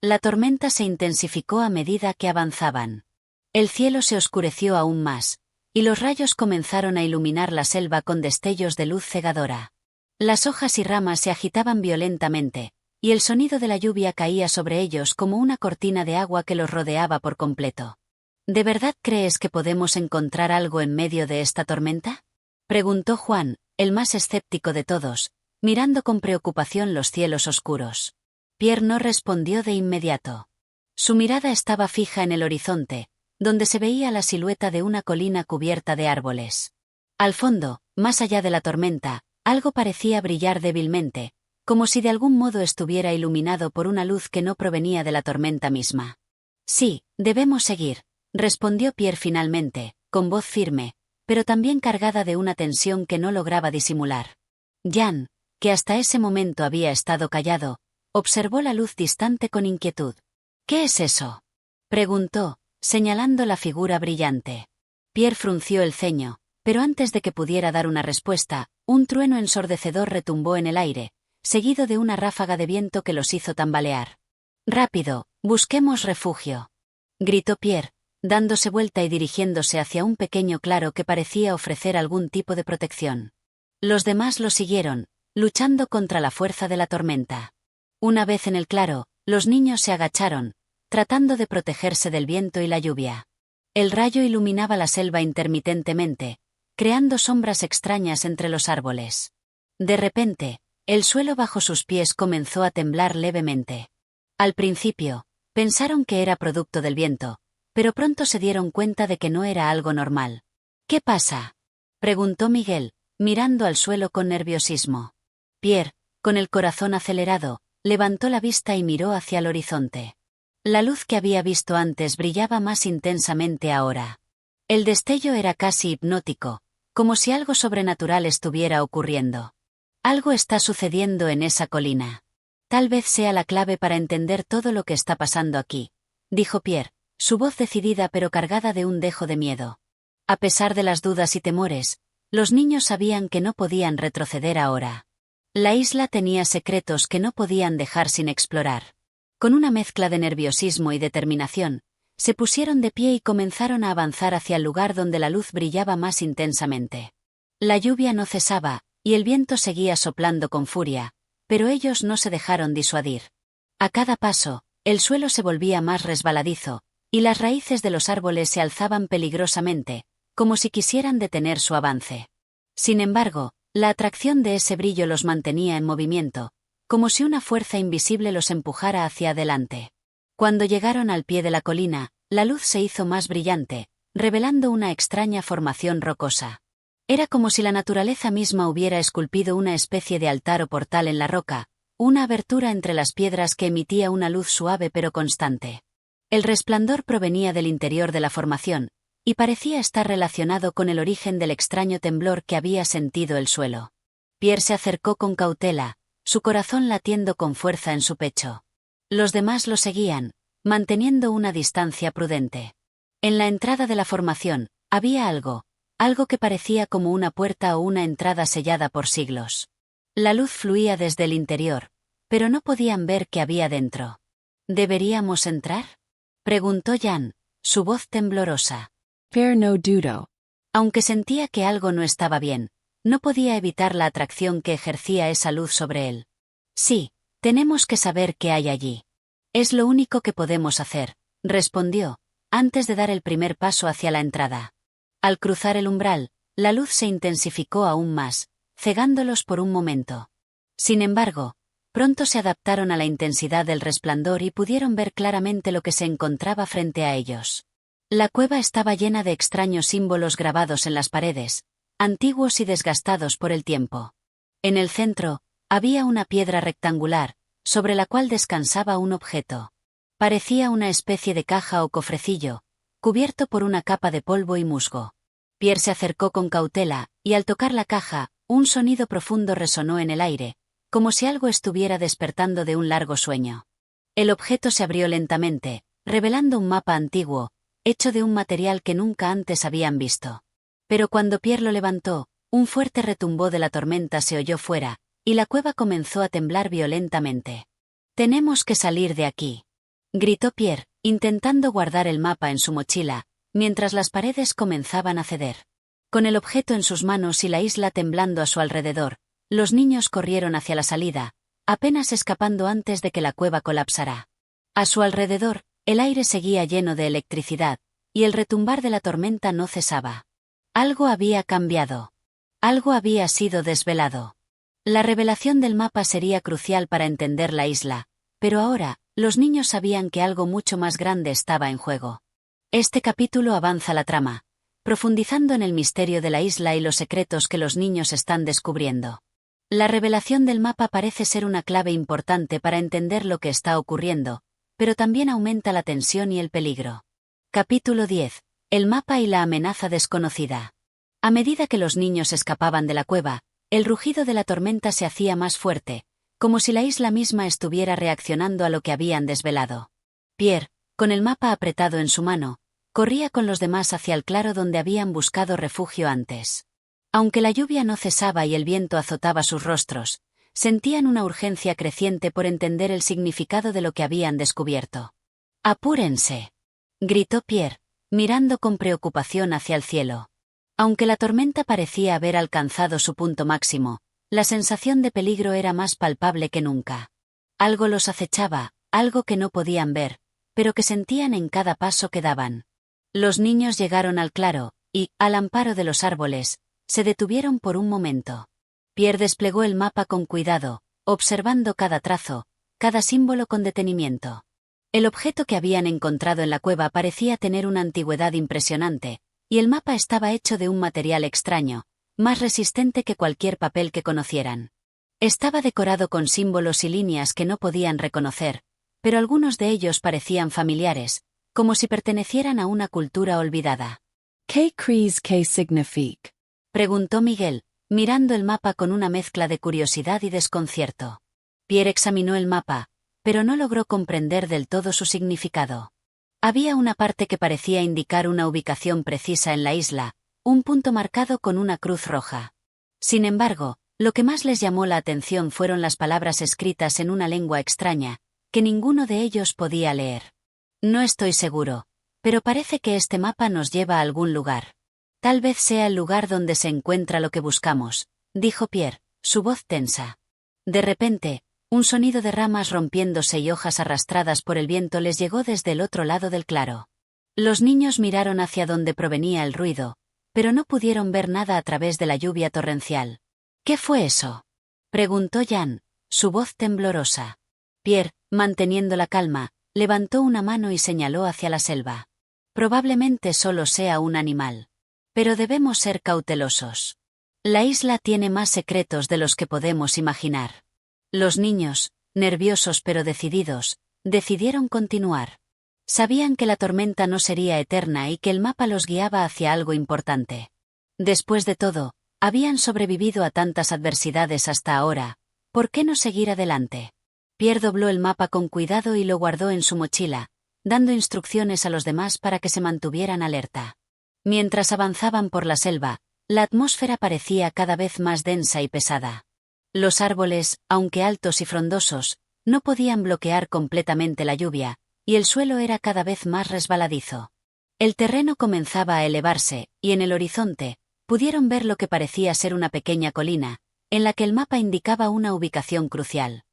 S1: La tormenta se intensificó a medida que avanzaban. El cielo se oscureció aún más, y los rayos comenzaron a iluminar la selva con destellos de luz cegadora. Las hojas y ramas se agitaban violentamente, y el sonido de la lluvia caía sobre ellos como una cortina de agua que los rodeaba por completo. ¿De verdad crees que podemos encontrar algo en medio de esta tormenta?, preguntó Juan, el más escéptico de todos, mirando con preocupación los cielos oscuros. Pierre no respondió de inmediato. Su mirada estaba fija en el horizonte, donde se veía la silueta de una colina cubierta de árboles. Al fondo, más allá de la tormenta, algo parecía brillar débilmente, como si de algún modo estuviera iluminado por una luz que no provenía de la tormenta misma. Sí, debemos seguir, respondió Pierre finalmente, con voz firme, pero también cargada de una tensión que no lograba disimular. Jan, que hasta ese momento había estado callado, observó la luz distante con inquietud. ¿Qué es eso?, preguntó, señalando la figura brillante. Pierre frunció el ceño, pero antes de que pudiera dar una respuesta, un trueno ensordecedor retumbó en el aire, seguido de una ráfaga de viento que los hizo tambalear. «Rápido, busquemos refugio», gritó Pierre, dándose vuelta y dirigiéndose hacia un pequeño claro que parecía ofrecer algún tipo de protección. Los demás lo siguieron, luchando contra la fuerza de la tormenta. Una vez en el claro, los niños se agacharon, tratando de protegerse del viento y la lluvia. El rayo iluminaba la selva intermitentemente, creando sombras extrañas entre los árboles. De repente, el suelo bajo sus pies comenzó a temblar levemente. Al principio, pensaron que era producto del viento, pero pronto se dieron cuenta de que no era algo normal. ¿Qué pasa?, preguntó Miguel, mirando al suelo con nerviosismo. Pierre, con el corazón acelerado, levantó la vista y miró hacia el horizonte. La luz que había visto antes brillaba más intensamente ahora. El destello era casi hipnótico, como si algo sobrenatural estuviera ocurriendo. Algo está sucediendo en esa colina. Tal vez sea la clave para entender todo lo que está pasando aquí, dijo Pierre, su voz decidida pero cargada de un dejo de miedo. A pesar de las dudas y temores, los niños sabían que no podían retroceder ahora. La isla tenía secretos que no podían dejar sin explorar. Con una mezcla de nerviosismo y determinación, se pusieron de pie y comenzaron a avanzar hacia el lugar donde la luz brillaba más intensamente. La lluvia no cesaba, y el viento seguía soplando con furia, pero ellos no se dejaron disuadir. A cada paso, el suelo se volvía más resbaladizo, y las raíces de los árboles se alzaban peligrosamente, como si quisieran detener su avance. Sin embargo, la atracción de ese brillo los mantenía en movimiento, como si una fuerza invisible los empujara hacia adelante. Cuando llegaron al pie de la colina, la luz se hizo más brillante, revelando una extraña formación rocosa. Era como si la naturaleza misma hubiera esculpido una especie de altar o portal en la roca, una abertura entre las piedras que emitía una luz suave pero constante. El resplandor provenía del interior de la formación, y parecía estar relacionado con el origen del extraño temblor que había sentido el suelo. Pierre se acercó con cautela, su corazón latiendo con fuerza en su pecho. Los demás lo seguían, manteniendo una distancia prudente. En la entrada de la formación, había algo que parecía como una puerta o una entrada sellada por siglos. La luz fluía desde el interior, pero no podían ver qué había dentro. ¿Deberíamos entrar?, preguntó Jan, su voz temblorosa.
S2: Pierre no dudó.
S1: Aunque sentía que algo no estaba bien, no podía evitar la atracción que ejercía esa luz sobre él. Sí, tenemos que saber qué hay allí. Es lo único que podemos hacer, respondió, antes de dar el primer paso hacia la entrada. Al cruzar el umbral, la luz se intensificó aún más, cegándolos por un momento. Sin embargo, pronto se adaptaron a la intensidad del resplandor y pudieron ver claramente lo que se encontraba frente a ellos. La cueva estaba llena de extraños símbolos grabados en las paredes, antiguos y desgastados por el tiempo. En el centro, había una piedra rectangular, sobre la cual descansaba un objeto. Parecía una especie de caja o cofrecillo, cubierto por una capa de polvo y musgo. Pierre se acercó con cautela, y al tocar la caja, un sonido profundo resonó en el aire, como si algo estuviera despertando de un largo sueño. El objeto se abrió lentamente, revelando un mapa antiguo, hecho de un material que nunca antes habían visto. Pero cuando Pierre lo levantó, un fuerte retumbó de la tormenta se oyó fuera, y la cueva comenzó a temblar violentamente. «Tenemos que salir de aquí», gritó Pierre, intentando guardar el mapa en su mochila, mientras las paredes comenzaban a ceder. Con el objeto en sus manos y la isla temblando a su alrededor, los niños corrieron hacia la salida, apenas escapando antes de que la cueva colapsara. A su alrededor, el aire seguía lleno de electricidad, y el retumbar de la tormenta no cesaba. Algo había cambiado. Algo había sido desvelado. La revelación del mapa sería crucial para entender la isla, pero ahora, los niños sabían que algo mucho más grande estaba en juego. Este capítulo avanza la trama, profundizando en el misterio de la isla y los secretos que los niños están descubriendo. La revelación del mapa parece ser una clave importante para entender lo que está ocurriendo, pero también aumenta la tensión y el peligro. Capítulo 10. El mapa y la amenaza desconocida. A medida que los niños escapaban de la cueva, el rugido de la tormenta se hacía más fuerte, como si la isla misma estuviera reaccionando a lo que habían desvelado. Pierre, con el mapa apretado en su mano, corría con los demás hacia el claro donde habían buscado refugio antes. Aunque la lluvia no cesaba y el viento azotaba sus rostros, sentían una urgencia creciente por entender el significado de lo que habían descubierto. «¡Apúrense!», gritó Pierre, mirando con preocupación hacia el cielo. Aunque la tormenta parecía haber alcanzado su punto máximo, la sensación de peligro era más palpable que nunca. Algo los acechaba, algo que no podían ver, pero que sentían en cada paso que daban. Los niños llegaron al claro, y, al amparo de los árboles, se detuvieron por un momento. Pierre desplegó el mapa con cuidado, observando cada trazo, cada símbolo con detenimiento. El objeto que habían encontrado en la cueva parecía tener una antigüedad impresionante, y el mapa estaba hecho de un material extraño, más resistente que cualquier papel que conocieran. Estaba decorado con símbolos y líneas que no podían reconocer, pero algunos de ellos parecían familiares, como si pertenecieran a una cultura olvidada.
S2: ¿Qué crees que significa?
S1: Preguntó Miguel, mirando el mapa con una mezcla de curiosidad y desconcierto. Pierre examinó el mapa, pero no logró comprender del todo su significado. Había una parte que parecía indicar una ubicación precisa en la isla, un punto marcado con una cruz roja. Sin embargo, lo que más les llamó la atención fueron las palabras escritas en una lengua extraña, que ninguno de ellos podía leer. No estoy seguro, pero parece que este mapa nos lleva a algún lugar. Tal vez sea el lugar donde se encuentra lo que buscamos, dijo Pierre, su voz tensa. De repente, un sonido de ramas rompiéndose y hojas arrastradas por el viento les llegó desde el otro lado del claro. Los niños miraron hacia donde provenía el ruido, pero no pudieron ver nada a través de la lluvia torrencial. ¿Qué fue eso?, preguntó Jan, su voz temblorosa. Pierre, manteniendo la calma, levantó una mano y señaló hacia la selva. Probablemente solo sea un animal. Pero debemos ser cautelosos. La isla tiene más secretos de los que podemos imaginar. Los niños, nerviosos pero decididos, decidieron continuar. Sabían que la tormenta no sería eterna y que el mapa los guiaba hacia algo importante. Después de todo, habían sobrevivido a tantas adversidades hasta ahora, ¿por qué no seguir adelante? Pierre dobló el mapa con cuidado y lo guardó en su mochila, dando instrucciones a los demás para que se mantuvieran alerta. Mientras avanzaban por la selva, la atmósfera parecía cada vez más densa y pesada. Los árboles, aunque altos y frondosos, no podían bloquear completamente la lluvia, y el suelo era cada vez más resbaladizo. El terreno comenzaba a elevarse, y en el horizonte, pudieron ver lo que parecía ser una pequeña colina, en la que el mapa indicaba una ubicación crucial.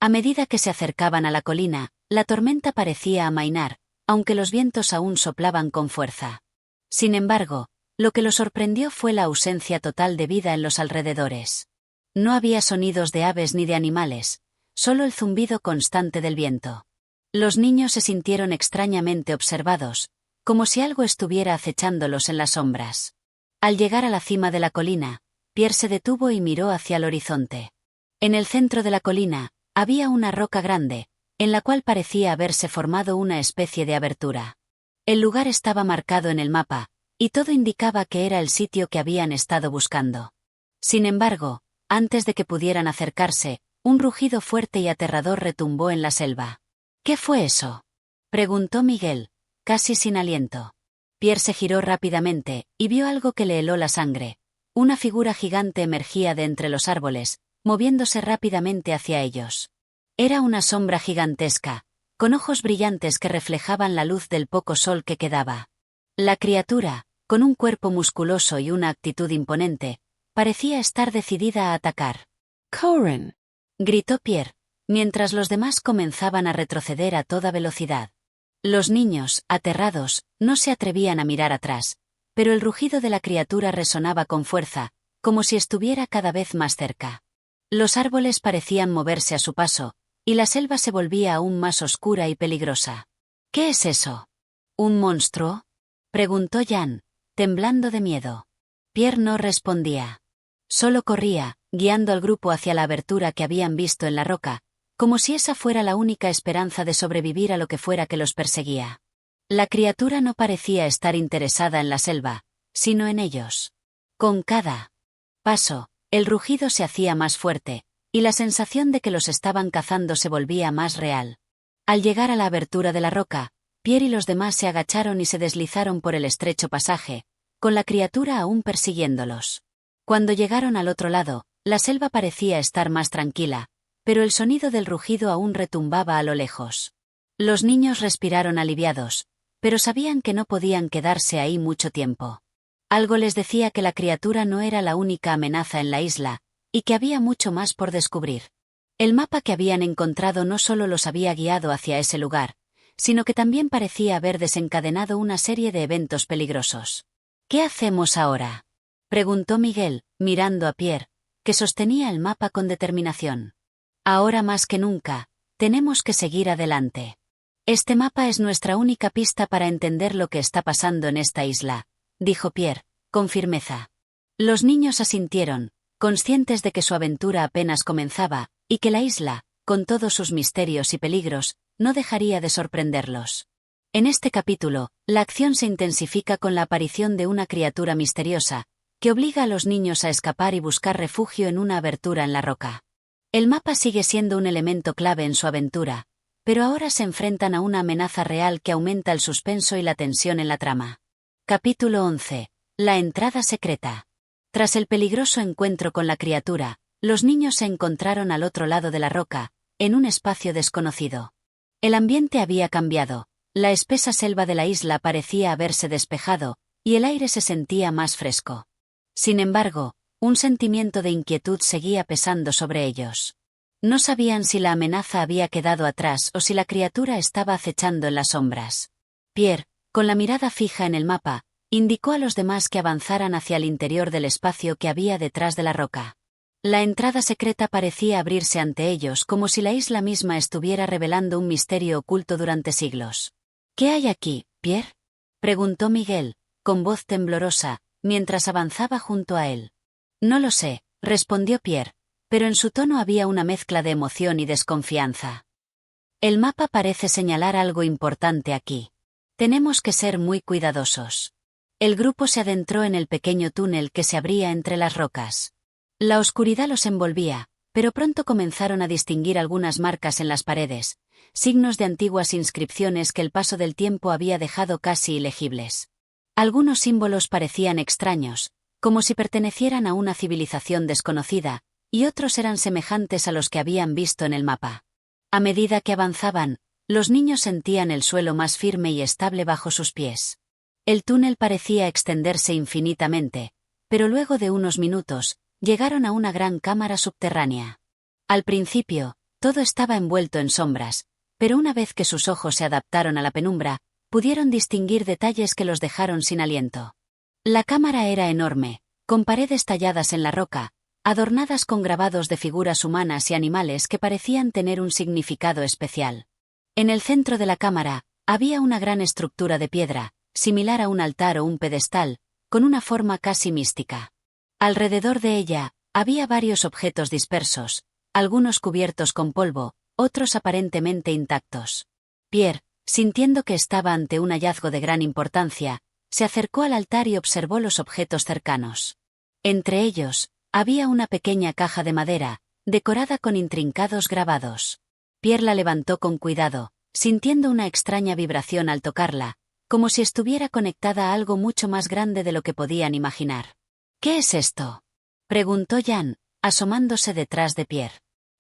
S1: A medida que se acercaban a la colina, la tormenta parecía amainar, aunque los vientos aún soplaban con fuerza. Sin embargo, lo que los sorprendió fue la ausencia total de vida en los alrededores. No había sonidos de aves ni de animales, solo el zumbido constante del viento. Los niños se sintieron extrañamente observados, como si algo estuviera acechándolos en las sombras. Al llegar a la cima de la colina, Pierre se detuvo y miró hacia el horizonte. En el centro de la colina, había una roca grande, en la cual parecía haberse formado una especie de abertura. El lugar estaba marcado en el mapa, y todo indicaba que era el sitio que habían estado buscando. Sin embargo, antes de que pudieran acercarse, un rugido fuerte y aterrador retumbó en la selva. ¿Qué fue eso?, preguntó Miguel, casi sin aliento. Pierre se giró rápidamente, y vio algo que le heló la sangre. Una figura gigante emergía de entre los árboles, moviéndose rápidamente hacia ellos. Era una sombra gigantesca, con ojos brillantes que reflejaban la luz del poco sol que quedaba. La criatura, con un cuerpo musculoso y una actitud imponente, parecía estar decidida a atacar.
S2: Corin,
S1: Gritó Pierre, mientras los demás comenzaban a retroceder a toda velocidad. Los niños, aterrados, no se atrevían a mirar atrás, pero el rugido de la criatura resonaba con fuerza, como si estuviera cada vez más cerca. Los árboles parecían moverse a su paso, y la selva se volvía aún más oscura y peligrosa. ¿Qué es eso? ¿Un monstruo?, preguntó Jan, temblando de miedo. Pierre no respondía. Solo corría, guiando al grupo hacia la abertura que habían visto en la roca, como si esa fuera la única esperanza de sobrevivir a lo que fuera que los perseguía. La criatura no parecía estar interesada en la selva, sino en ellos. Con cada paso, el rugido se hacía más fuerte, y la sensación de que los estaban cazando se volvía más real. Al llegar a la abertura de la roca, Pierre y los demás se agacharon y se deslizaron por el estrecho pasaje, con la criatura aún persiguiéndolos. Cuando llegaron al otro lado, la selva parecía estar más tranquila, pero el sonido del rugido aún retumbaba a lo lejos. Los niños respiraron aliviados, pero sabían que no podían quedarse ahí mucho tiempo. Algo les decía que la criatura no era la única amenaza en la isla, y que había mucho más por descubrir. El mapa que habían encontrado no solo los había guiado hacia ese lugar, sino que también parecía haber desencadenado una serie de eventos peligrosos. ¿Qué hacemos ahora?, preguntó Miguel, mirando a Pierre, que sostenía el mapa con determinación. Ahora más que nunca, tenemos que seguir adelante. Este mapa es nuestra única pista para entender lo que está pasando en esta isla, dijo Pierre, con firmeza. Los niños asintieron, conscientes de que su aventura apenas comenzaba, y que la isla, con todos sus misterios y peligros, no dejaría de sorprenderlos. En este capítulo, la acción se intensifica con la aparición de una criatura misteriosa, que obliga a los niños a escapar y buscar refugio en una abertura en la roca. El mapa sigue siendo un elemento clave en su aventura, pero ahora se enfrentan a una amenaza real que aumenta el suspenso y la tensión en la trama. Capítulo 11. La entrada secreta. Tras el peligroso encuentro con la criatura, los niños se encontraron al otro lado de la roca, en un espacio desconocido. El ambiente había cambiado, la espesa selva de la isla parecía haberse despejado, y el aire se sentía más fresco. Sin embargo, un sentimiento de inquietud seguía pesando sobre ellos. No sabían si la amenaza había quedado atrás o si la criatura estaba acechando en las sombras. Pierre, con la mirada fija en el mapa, indicó a los demás que avanzaran hacia el interior del espacio que había detrás de la roca. La entrada secreta parecía abrirse ante ellos como si la isla misma estuviera revelando un misterio oculto durante siglos. ¿Qué hay aquí, Pierre?, preguntó Miguel, con voz temblorosa, mientras avanzaba junto a él. No lo sé, respondió Pierre, pero en su tono había una mezcla de emoción y desconfianza. El mapa parece señalar algo importante aquí. Tenemos que ser muy cuidadosos. El grupo se adentró en el pequeño túnel que se abría entre las rocas. La oscuridad los envolvía, pero pronto comenzaron a distinguir algunas marcas en las paredes, signos de antiguas inscripciones que el paso del tiempo había dejado casi ilegibles. Algunos símbolos parecían extraños, como si pertenecieran a una civilización desconocida, y otros eran semejantes a los que habían visto en el mapa. A medida que avanzaban, los niños sentían el suelo más firme y estable bajo sus pies. El túnel parecía extenderse infinitamente, pero luego de unos minutos, llegaron a una gran cámara subterránea. Al principio, todo estaba envuelto en sombras, pero una vez que sus ojos se adaptaron a la penumbra, pudieron distinguir detalles que los dejaron sin aliento. La cámara era enorme, con paredes talladas en la roca, adornadas con grabados de figuras humanas y animales que parecían tener un significado especial. En el centro de la cámara, había una gran estructura de piedra, similar a un altar o un pedestal, con una forma casi mística. Alrededor de ella, había varios objetos dispersos, algunos cubiertos con polvo, otros aparentemente intactos. Pierre, sintiendo que estaba ante un hallazgo de gran importancia, se acercó al altar y observó los objetos cercanos. Entre ellos, había una pequeña caja de madera, decorada con intrincados grabados. Pierre la levantó con cuidado, sintiendo una extraña vibración al tocarla, como si estuviera conectada a algo mucho más grande de lo que podían imaginar. ¿Qué es esto?, preguntó Jan, asomándose detrás de Pierre.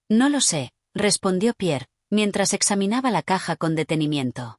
S1: No lo sé, respondió Pierre, mientras examinaba la caja con detenimiento.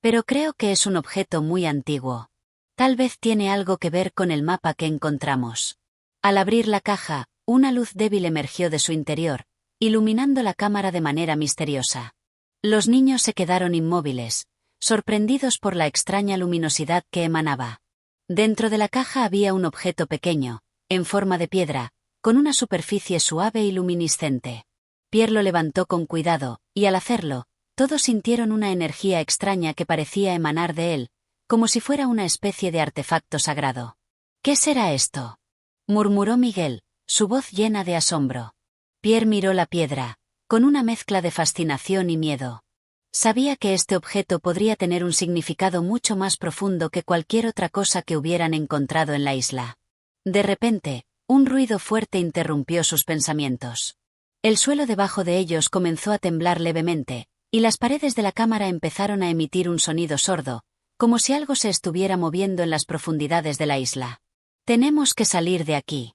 S1: Pero creo que es un objeto muy antiguo. Tal vez tiene algo que ver con el mapa que encontramos. Al abrir la caja, una luz débil emergió de su interior, iluminando la cámara de manera misteriosa. Los niños se quedaron inmóviles, sorprendidos por la extraña luminosidad que emanaba. Dentro de la caja había un objeto pequeño, en forma de piedra, con una superficie suave y luminiscente. Pierre lo levantó con cuidado, y al hacerlo, todos sintieron una energía extraña que parecía emanar de él, como si fuera una especie de artefacto sagrado. ¿Qué será esto?, murmuró Miguel, su voz llena de asombro. Pierre miró la piedra, con una mezcla de fascinación y miedo. Sabía que este objeto podría tener un significado mucho más profundo que cualquier otra cosa que hubieran encontrado en la isla. De repente, un ruido fuerte interrumpió sus pensamientos. El suelo debajo de ellos comenzó a temblar levemente, y las paredes de la cámara empezaron a emitir un sonido sordo, como si algo se estuviera moviendo en las profundidades de la isla. «Tenemos que salir de aquí»,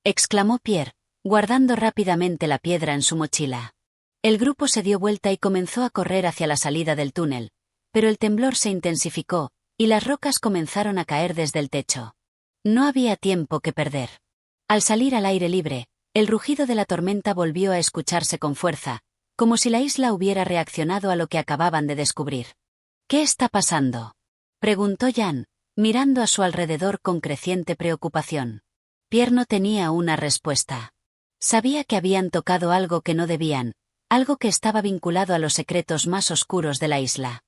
S1: exclamó Pierre, guardando rápidamente la piedra en su mochila. El grupo se dio vuelta y comenzó a correr hacia la salida del túnel, pero el temblor se intensificó, y las rocas comenzaron a caer desde el techo. No había tiempo que perder. Al salir al aire libre, el rugido de la tormenta volvió a escucharse con fuerza, como si la isla hubiera reaccionado a lo que acababan de descubrir. ¿Qué está pasando?, preguntó Jan, mirando a su alrededor con creciente preocupación. Pierre no tenía una respuesta. Sabía que habían tocado algo que no debían, algo que estaba vinculado a los secretos más oscuros de la isla.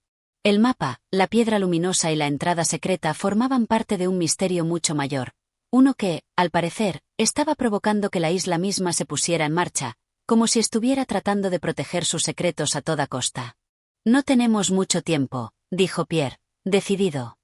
S1: El mapa, la piedra luminosa y la entrada secreta formaban parte de un misterio mucho mayor, uno que, al parecer, estaba provocando que la isla misma se pusiera en marcha, como si estuviera tratando de proteger sus secretos a toda costa. No tenemos mucho tiempo, dijo Pierre, decidido.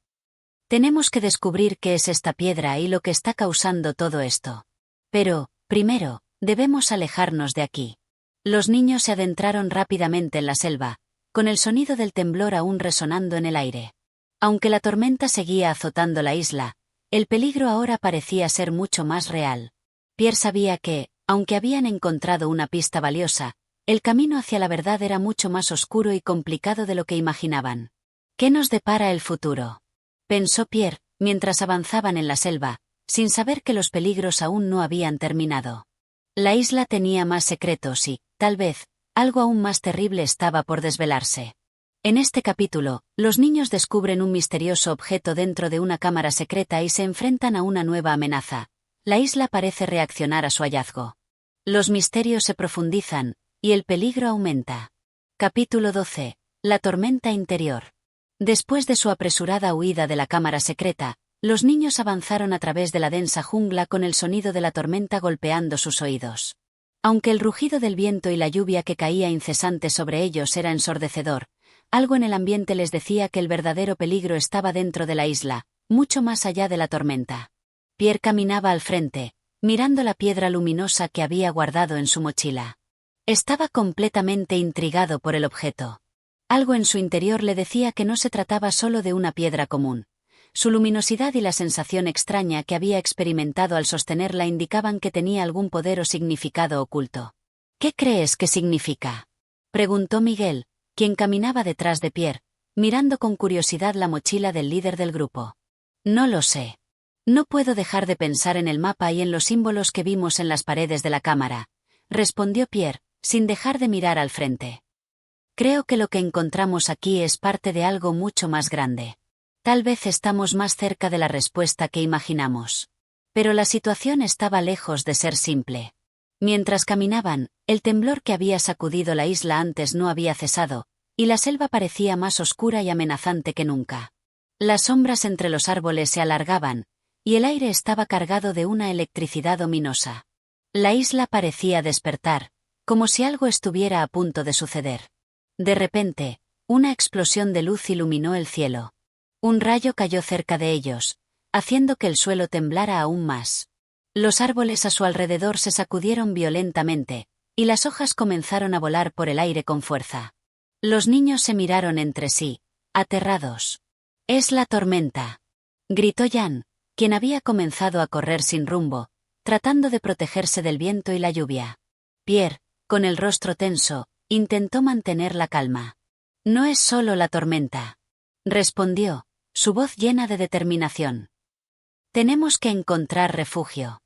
S1: Tenemos que descubrir qué es esta piedra y lo que está causando todo esto. Pero, primero, debemos alejarnos de aquí. Los niños se adentraron rápidamente en la selva, con el sonido del temblor aún resonando en el aire. Aunque la tormenta seguía azotando la isla, el peligro ahora parecía ser mucho más real. Pierre sabía que, aunque habían encontrado una pista valiosa, el camino hacia la verdad era mucho más oscuro y complicado de lo que imaginaban. ¿Qué nos depara el futuro?, pensó Pierre, mientras avanzaban en la selva, sin saber que los peligros aún no habían terminado. La isla tenía más secretos y, tal vez, algo aún más terrible estaba por desvelarse. En este capítulo, los niños descubren un misterioso objeto dentro de una cámara secreta y se enfrentan a una nueva amenaza. La isla parece reaccionar a su hallazgo. Los misterios se profundizan, y el peligro aumenta. Capítulo 12. La tormenta interior. Después de su apresurada huida de la cámara secreta, los niños avanzaron a través de la densa jungla con el sonido de la tormenta golpeando sus oídos. Aunque el rugido del viento y la lluvia que caía incesante sobre ellos era ensordecedor, algo en el ambiente les decía que el verdadero peligro estaba dentro de la isla, mucho más allá de la tormenta. Pierre caminaba al frente, mirando la piedra luminosa que había guardado en su mochila. Estaba completamente intrigado por el objeto. Algo en su interior le decía que no se trataba solo de una piedra común. Su luminosidad y la sensación extraña que había experimentado al sostenerla indicaban que tenía algún poder o significado oculto. ¿Qué crees que significa?, preguntó Miguel, quien caminaba detrás de Pierre, mirando con curiosidad la mochila del líder del grupo. No lo sé. No puedo dejar de pensar en el mapa y en los símbolos que vimos en las paredes de la cámara, respondió Pierre, sin dejar de mirar al frente. Creo que lo que encontramos aquí es parte de algo mucho más grande. Tal vez estamos más cerca de la respuesta que imaginamos. Pero la situación estaba lejos de ser simple. Mientras caminaban, el temblor que había sacudido la isla antes no había cesado, y la selva parecía más oscura y amenazante que nunca. Las sombras entre los árboles se alargaban, y el aire estaba cargado de una electricidad ominosa. La isla parecía despertar, como si algo estuviera a punto de suceder. De repente, una explosión de luz iluminó el cielo. Un rayo cayó cerca de ellos, haciendo que el suelo temblara aún más. Los árboles a su alrededor se sacudieron violentamente, y las hojas comenzaron a volar por el aire con fuerza. Los niños se miraron entre sí, aterrados. «Es la tormenta», gritó Jan, quien había comenzado a correr sin rumbo, tratando de protegerse del viento y la lluvia. Pierre, con el rostro tenso, intentó mantener la calma. «No es solo la tormenta», respondió, su voz llena de determinación. «Tenemos que encontrar refugio».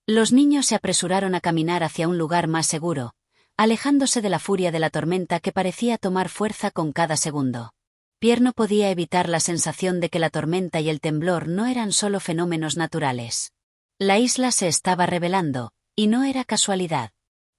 S1: Los niños se apresuraron a caminar hacia un lugar más seguro, alejándose de la furia de la tormenta que parecía tomar fuerza con cada segundo. Pierre no podía evitar la sensación de que la tormenta y el temblor no eran solo fenómenos naturales. La isla se estaba rebelando, y no era casualidad.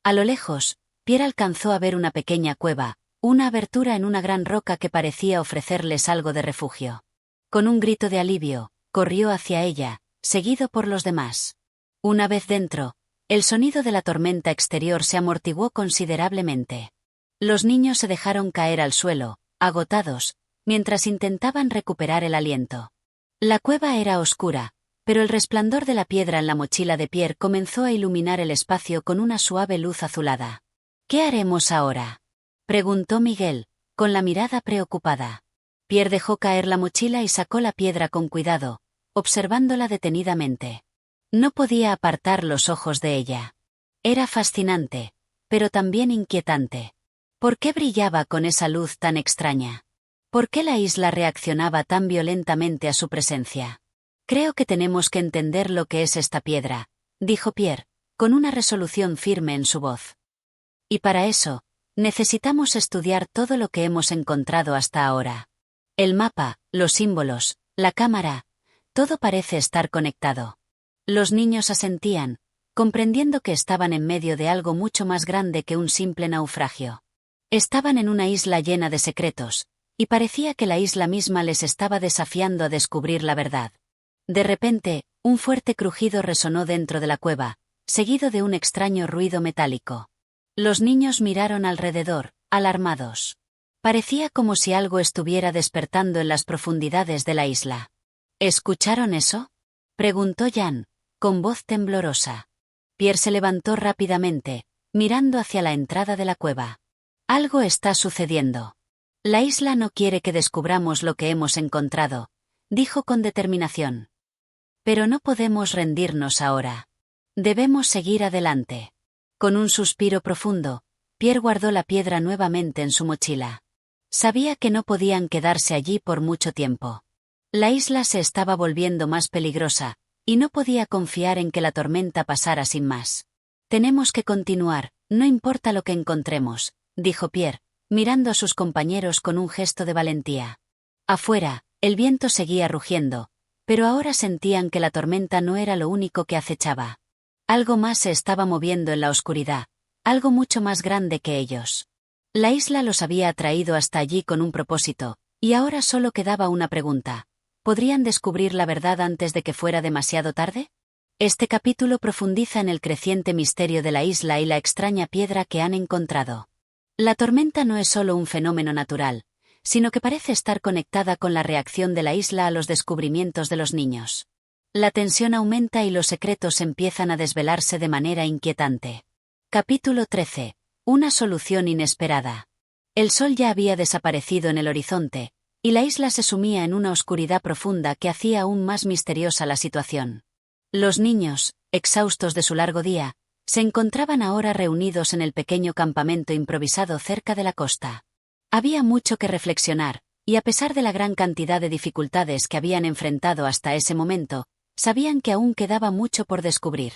S1: A lo lejos, Pierre alcanzó a ver una pequeña cueva, una abertura en una gran roca que parecía ofrecerles algo de refugio. Con un grito de alivio, corrió hacia ella, seguido por los demás. Una vez dentro, el sonido de la tormenta exterior se amortiguó considerablemente. Los niños se dejaron caer al suelo, agotados, mientras intentaban recuperar el aliento. La cueva era oscura, pero el resplandor de la piedra en la mochila de Pierre comenzó a iluminar el espacio con una suave luz azulada. «¿Qué haremos ahora?», preguntó Miguel, con la mirada preocupada. Pierre dejó caer la mochila y sacó la piedra con cuidado, observándola detenidamente. No podía apartar los ojos de ella. Era fascinante, pero también inquietante. ¿Por qué brillaba con esa luz tan extraña? ¿Por qué la isla reaccionaba tan violentamente a su presencia? «Creo que tenemos que entender lo que es esta piedra», dijo Pierre, con una resolución firme en su voz. «Y para eso, Necesitamos estudiar todo lo que hemos encontrado hasta ahora. El mapa, los símbolos, la cámara, todo parece estar conectado. Los niños asentían, comprendiendo que estaban en medio de algo mucho más grande que un simple naufragio. Estaban en una isla llena de secretos, y parecía que la isla misma les estaba desafiando a descubrir la verdad. De repente, un fuerte crujido resonó dentro de la cueva, seguido de un extraño ruido metálico. Los niños miraron alrededor, alarmados. Parecía como si algo estuviera despertando en las profundidades de la isla. ¿Escucharon eso?, preguntó Jan, con voz temblorosa. Pierre se levantó rápidamente, mirando hacia la entrada de la cueva. Algo está sucediendo. La isla no quiere que descubramos lo que hemos encontrado, dijo con determinación. Pero no podemos rendirnos ahora. Debemos seguir adelante. Con un suspiro profundo, Pierre guardó la piedra nuevamente en su mochila. Sabía que no podían quedarse allí por mucho tiempo. La isla se estaba volviendo más peligrosa, y no podía confiar en que la tormenta pasara sin más. Tenemos que continuar, no importa lo que encontremos, dijo Pierre, mirando a sus compañeros con un gesto de valentía. Afuera, el viento seguía rugiendo, pero ahora sentían que la tormenta no era lo único que acechaba. Algo más se estaba moviendo en la oscuridad, algo mucho más grande que ellos. La isla los había atraído hasta allí con un propósito, y ahora solo quedaba una pregunta. ¿Podrían descubrir la verdad antes de que fuera demasiado tarde? Este capítulo profundiza en el creciente misterio de la isla y la extraña piedra que han encontrado. La tormenta no es solo un fenómeno natural, sino que parece estar conectada con la reacción de la isla a los descubrimientos de los niños. La tensión aumenta y los secretos empiezan a desvelarse de manera inquietante. Capítulo 13. Una solución inesperada. El sol ya había desaparecido en el horizonte, y la isla se sumía en una oscuridad profunda que hacía aún más misteriosa la situación. Los niños, exhaustos de su largo día, se encontraban ahora reunidos en el pequeño campamento improvisado cerca de la costa. Había mucho que reflexionar, y a pesar de la gran cantidad de dificultades que habían enfrentado hasta ese momento, sabían que aún quedaba mucho por descubrir.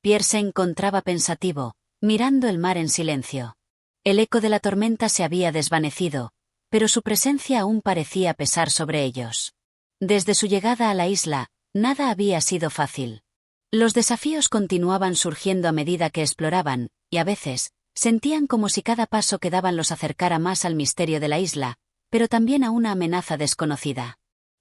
S1: Pierre se encontraba pensativo, mirando el mar en silencio. El eco de la tormenta se había desvanecido, pero su presencia aún parecía pesar sobre ellos. Desde su llegada a la isla, nada había sido fácil. Los desafíos continuaban surgiendo a medida que exploraban, y a veces, sentían como si cada paso que daban los acercara más al misterio de la isla, pero también a una amenaza desconocida.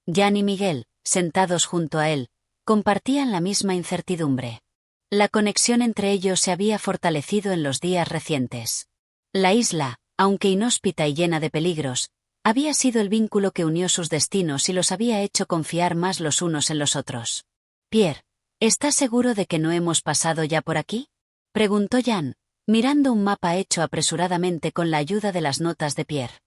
S1: Jan y Miguel, sentados junto a él, compartían la misma incertidumbre. La conexión entre ellos se había fortalecido en los días recientes. La isla, aunque inhóspita y llena de peligros, había sido el vínculo que unió sus destinos y los había hecho confiar más los unos en los otros. Pierre, ¿estás seguro de que no hemos pasado ya por aquí?, preguntó Jan, mirando un mapa hecho apresuradamente con la ayuda de las notas de Pierre.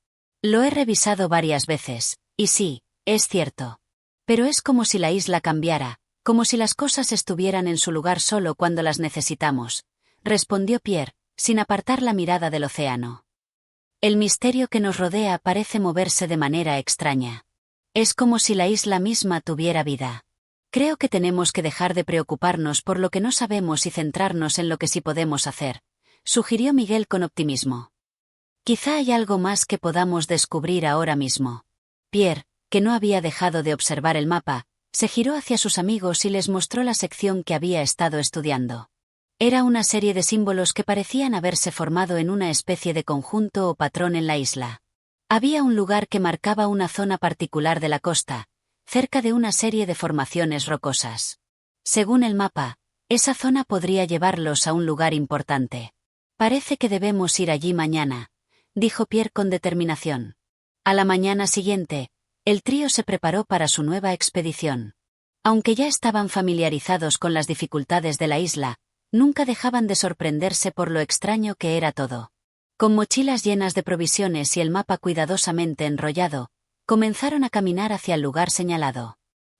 S1: Lo he revisado varias veces, y sí, es cierto. Pero es como si la isla cambiara, como si las cosas estuvieran en su lugar solo cuando las necesitamos, respondió Pierre, sin apartar la mirada del océano. El misterio que nos rodea parece moverse de manera extraña. Es como si la isla misma tuviera vida. Creo que tenemos que dejar de preocuparnos por lo que no sabemos y centrarnos en lo que sí podemos hacer, sugirió Miguel con optimismo. Quizá hay algo más que podamos descubrir ahora mismo. Pierre, que no había dejado de observar el mapa, se giró hacia sus amigos y les mostró la sección que había estado estudiando. Era una serie de símbolos que parecían haberse formado en una especie de conjunto o patrón en la isla. Había un lugar que marcaba una zona particular de la costa, cerca de una serie de formaciones rocosas. Según el mapa, esa zona podría llevarlos a un lugar importante. Parece que debemos ir allí mañana, dijo Pierre con determinación. A la mañana siguiente, el trío se preparó para su nueva expedición. Aunque ya estaban familiarizados con las dificultades de la isla, nunca dejaban de sorprenderse por lo extraño que era todo. Con mochilas llenas de provisiones y el mapa cuidadosamente enrollado, comenzaron a caminar hacia el lugar señalado.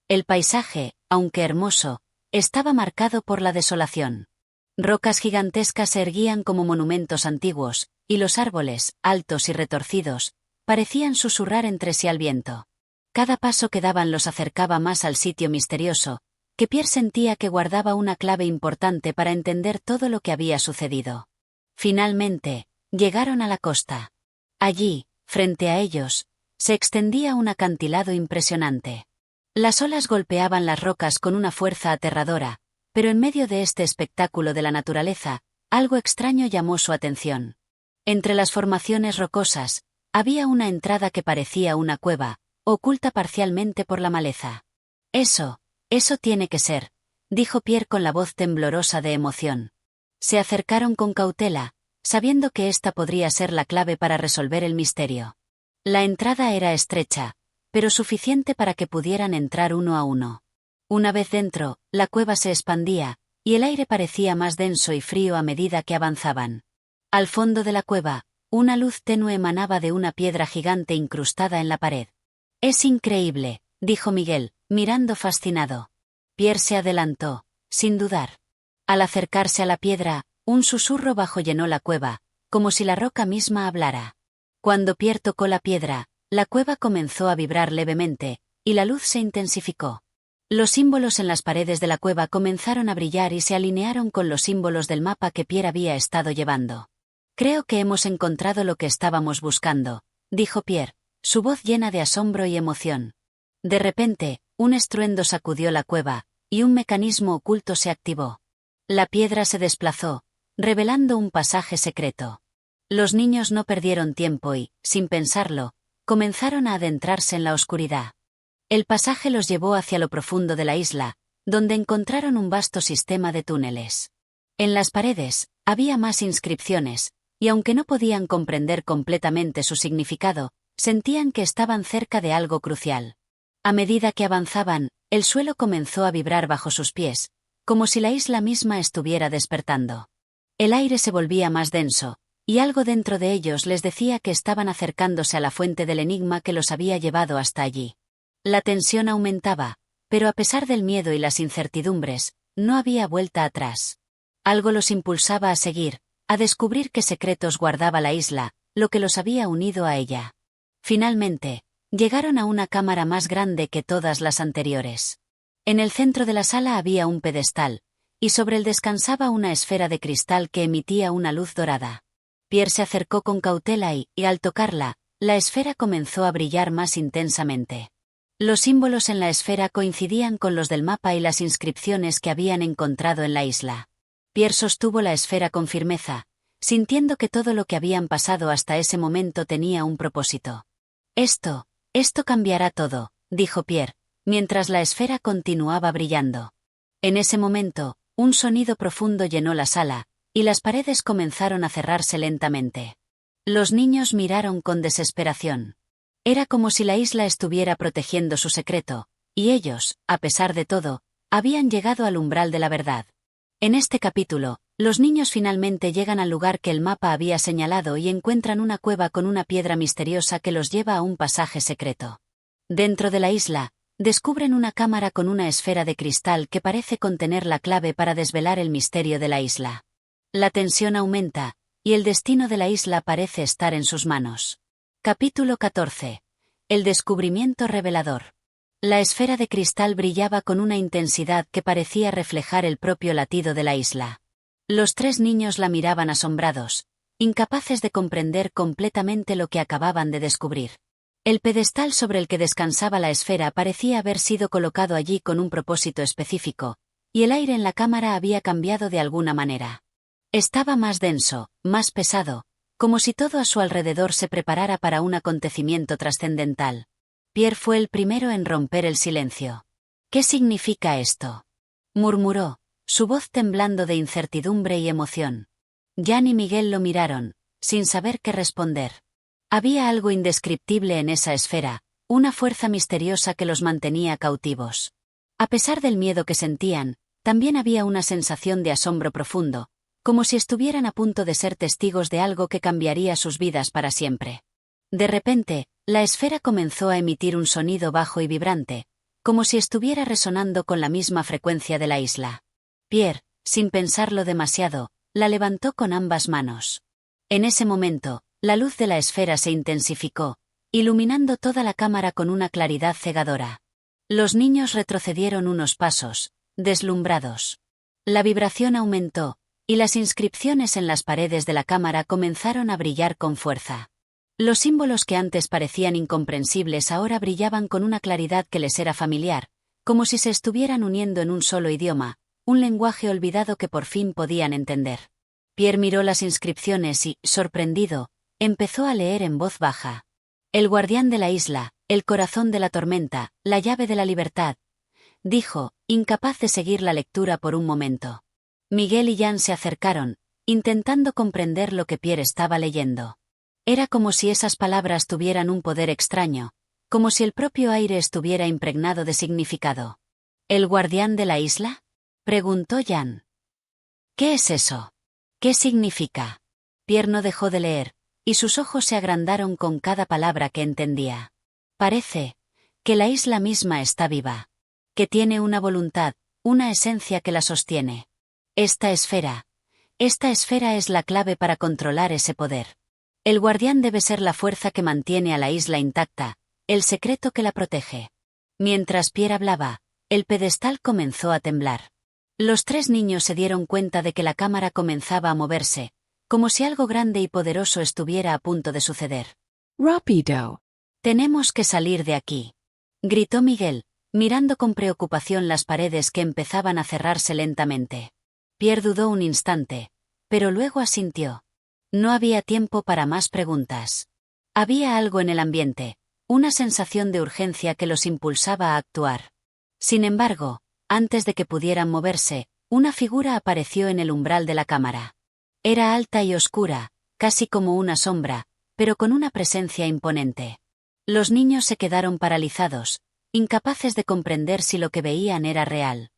S1: El paisaje, aunque hermoso, estaba marcado por la desolación. Rocas gigantescas se erguían como monumentos antiguos, y los árboles, altos y retorcidos, parecían susurrar entre sí al viento. Cada paso que daban los acercaba más al sitio misterioso, que Pierre sentía que guardaba una clave importante para entender todo lo que había sucedido. Finalmente, Llegaron a la costa. Allí, frente a ellos, se extendía un acantilado impresionante. Las olas golpeaban las rocas con una fuerza aterradora, pero en medio de este espectáculo de la naturaleza, algo extraño llamó su atención. Entre las formaciones rocosas, había una entrada que parecía una cueva, oculta parcialmente por la maleza. Eso tiene que ser, dijo Pierre con la voz temblorosa de emoción. Se acercaron con cautela, sabiendo que esta podría ser la clave para resolver el misterio. La entrada era estrecha, pero suficiente para que pudieran entrar uno a uno. Una vez dentro, la cueva se expandía, y el aire parecía más denso y frío a medida que avanzaban. Al fondo de la cueva, una luz tenue emanaba de una piedra gigante incrustada en la pared. «Es increíble», dijo Miguel, mirando fascinado. Pierre se adelantó, sin dudar. Al acercarse a la piedra, un susurro bajo llenó la cueva, como si la roca misma hablara. Cuando Pierre tocó la piedra, la cueva comenzó a vibrar levemente, y la luz se intensificó. Los símbolos en las paredes de la cueva comenzaron a brillar y se alinearon con los símbolos del mapa que Pierre había estado llevando. «Creo que hemos encontrado lo que estábamos buscando», dijo Pierre, su voz llena de asombro y emoción. De repente, un estruendo sacudió la cueva, y un mecanismo oculto se activó. La piedra se desplazó, revelando un pasaje secreto. Los niños no perdieron tiempo y, sin pensarlo, comenzaron a adentrarse en la oscuridad. El pasaje los llevó hacia lo profundo de la isla, donde encontraron un vasto sistema de túneles. En las paredes, había más inscripciones, y aunque no podían comprender completamente su significado, sentían que estaban cerca de algo crucial. A medida que avanzaban, el suelo comenzó a vibrar bajo sus pies, como si la isla misma estuviera despertando. El aire se volvía más denso, y algo dentro de ellos les decía que estaban acercándose a la fuente del enigma que los había llevado hasta allí. La tensión aumentaba, pero a pesar del miedo y las incertidumbres, no había vuelta atrás. Algo los impulsaba a seguir, a descubrir qué secretos guardaba la isla, lo que los había unido a ella. Finalmente, llegaron a una cámara más grande que todas las anteriores. En el centro de la sala había un pedestal, y sobre él descansaba una esfera de cristal que emitía una luz dorada. Pierre se acercó con cautela y, al tocarla, la esfera comenzó a brillar más intensamente. Los símbolos en la esfera coincidían con los del mapa y las inscripciones que habían encontrado en la isla. Pierre sostuvo la esfera con firmeza, sintiendo que todo lo que habían pasado hasta ese momento tenía un propósito. Esto cambiará todo», dijo Pierre, mientras la esfera continuaba brillando. En ese momento, un sonido profundo llenó la sala, y las paredes comenzaron a cerrarse lentamente. Los niños miraron con desesperación. Era como si la isla estuviera protegiendo su secreto, y ellos, a pesar de todo, habían llegado al umbral de la verdad. En este capítulo, los niños finalmente llegan al lugar que el mapa había señalado y encuentran una cueva con una piedra misteriosa que los lleva a un pasaje secreto. Dentro de la isla, descubren una cámara con una esfera de cristal que parece contener la clave para desvelar el misterio de la isla. La tensión aumenta, y el destino de la isla parece estar en sus manos. Capítulo 14. El descubrimiento revelador. La esfera de cristal brillaba con una intensidad que parecía reflejar el propio latido de la isla. Los tres niños la miraban asombrados, incapaces de comprender completamente lo que acababan de descubrir. El pedestal sobre el que descansaba la esfera parecía haber sido colocado allí con un propósito específico, y el aire en la cámara había cambiado de alguna manera. Estaba más denso, más pesado, como si todo a su alrededor se preparara para un acontecimiento trascendental. Pierre fue el primero en romper el silencio. «¿Qué significa esto?», murmuró, su voz temblando de incertidumbre y emoción. Jan y Miguel lo miraron, sin saber qué responder. Había algo indescriptible en esa esfera, una fuerza misteriosa que los mantenía cautivos. A pesar del miedo que sentían, también había una sensación de asombro profundo, como si estuvieran a punto de ser testigos de algo que cambiaría sus vidas para siempre. De repente, la esfera comenzó a emitir un sonido bajo y vibrante, como si estuviera resonando con la misma frecuencia de la isla. Pierre, sin pensarlo demasiado, la levantó con ambas manos. En ese momento, la luz de la esfera se intensificó, iluminando toda la cámara con una claridad cegadora. Los niños retrocedieron unos pasos, deslumbrados. La vibración aumentó, y las inscripciones en las paredes de la cámara comenzaron a brillar con fuerza. Los símbolos que antes parecían incomprensibles ahora brillaban con una claridad que les era familiar, como si se estuvieran uniendo en un solo idioma, un lenguaje olvidado que por fin podían entender. Pierre miró las inscripciones y, sorprendido, empezó a leer en voz baja. El guardián de la isla, el corazón de la tormenta, la llave de la libertad, dijo, incapaz de seguir la lectura por un momento. Miguel y Jan se acercaron, intentando comprender lo que Pierre estaba leyendo. Era como si esas palabras tuvieran un poder extraño, como si el propio aire estuviera impregnado de significado. ¿El guardián de la isla?, preguntó Jan. ¿Qué es eso? ¿Qué significa? Pierre no dejó de leer, y sus ojos se agrandaron con cada palabra que entendía. Parece que la isla misma está viva, que tiene una voluntad, una esencia que la sostiene. Esta esfera es la clave para controlar ese poder. El guardián debe ser la fuerza que mantiene a la isla intacta, el secreto que la protege. Mientras Pierre hablaba, el pedestal comenzó a temblar. Los tres niños se dieron cuenta de que la cámara comenzaba a moverse, como si algo grande y poderoso estuviera a punto de suceder.
S2: Rápido.
S1: Tenemos que salir de aquí, gritó Miguel, mirando con preocupación las paredes que empezaban a cerrarse lentamente. Pierre dudó un instante, pero luego asintió. No había tiempo para más preguntas. Había algo en el ambiente, una sensación de urgencia que los impulsaba a actuar. Sin embargo, antes de que pudieran moverse, una figura apareció en el umbral de la cámara. Era alta y oscura, casi como una sombra, pero con una presencia imponente. Los niños se quedaron paralizados, incapaces de comprender si lo que veían era real.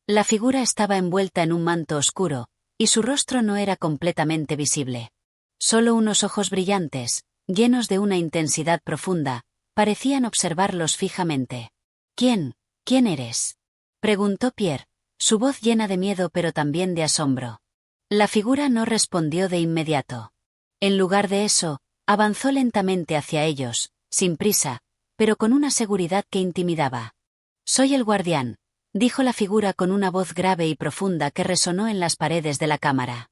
S1: La figura estaba envuelta en un manto oscuro, y su rostro no era completamente visible. Solo unos ojos brillantes, llenos de una intensidad profunda, parecían observarlos fijamente. ¿Quién eres?, preguntó Pierre, su voz llena de miedo pero también de asombro. La figura no respondió de inmediato. En lugar de eso, avanzó lentamente hacia ellos, sin prisa, pero con una seguridad que intimidaba. «Soy el guardián», dijo la figura con una voz grave y profunda que resonó en las paredes de la cámara.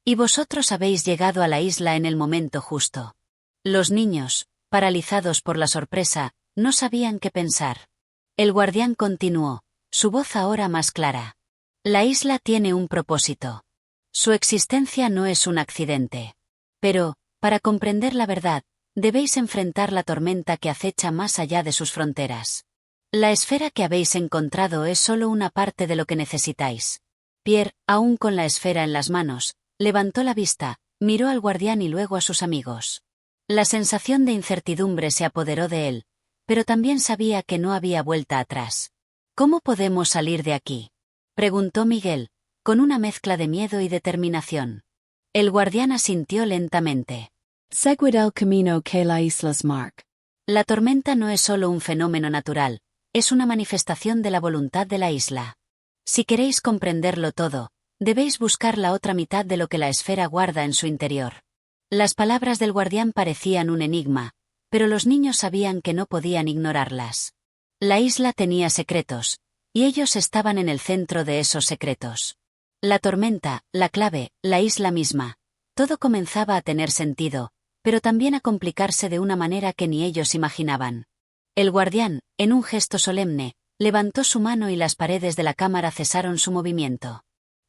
S1: «Y vosotros habéis llegado a la isla en el momento justo». Los niños, paralizados por la sorpresa, no sabían qué pensar. El guardián continuó, su voz ahora más clara. «La isla tiene un propósito. Su existencia no es un accidente. Pero, para comprender la verdad, debéis enfrentar la tormenta que acecha más allá de sus fronteras. La esfera que habéis encontrado es solo una parte de lo que necesitáis». Pierre, aún con la esfera en las manos, levantó la vista, miró al guardián y luego a sus amigos. La sensación de incertidumbre se apoderó de él, pero también sabía que no había vuelta atrás. «¿Cómo podemos salir de aquí?», preguntó Miguel, con una mezcla de miedo y determinación. El guardián asintió lentamente.
S2: Seguid el camino que la islas marca.
S1: La tormenta no es solo un fenómeno natural, es una manifestación de la voluntad de la isla. Si queréis comprenderlo todo, debéis buscar la otra mitad de lo que la esfera guarda en su interior. Las palabras del guardián parecían un enigma, pero los niños sabían que no podían ignorarlas. La isla tenía secretos, y ellos estaban en el centro de esos secretos. La tormenta, la clave, la isla misma, todo comenzaba a tener sentido, pero también a complicarse de una manera que ni ellos imaginaban. El guardián, en un gesto solemne, levantó su mano y las paredes de la cámara cesaron su movimiento.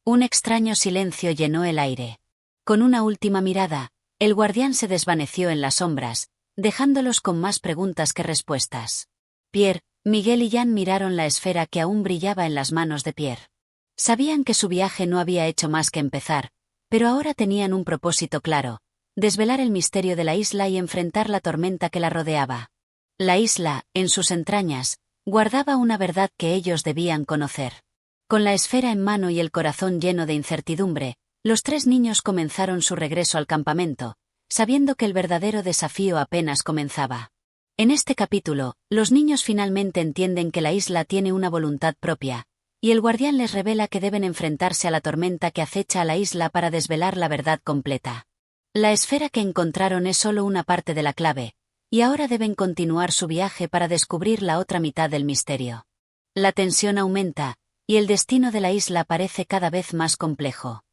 S1: Un extraño silencio llenó el aire. Con una última mirada, el guardián se desvaneció en las sombras, dejándolos con más preguntas que respuestas. Pierre, Miguel y Jan miraron la esfera que aún brillaba en las manos de Pierre. Sabían que su viaje no había hecho más que empezar, pero ahora tenían un propósito claro: desvelar el misterio de la isla y enfrentar la tormenta que la rodeaba. La isla, en sus entrañas, guardaba una verdad que ellos debían conocer. Con la esfera en mano y el corazón lleno de incertidumbre, los tres niños comenzaron su regreso al campamento, sabiendo que el verdadero desafío apenas comenzaba. En este capítulo, los niños finalmente entienden que la isla tiene una voluntad propia, y el guardián les revela que deben enfrentarse a la tormenta que acecha a la isla para desvelar la verdad completa. La esfera que encontraron es solo una parte de la clave, y ahora deben continuar su viaje para descubrir la otra mitad del misterio. La tensión aumenta, y el destino de la isla parece cada vez más complejo.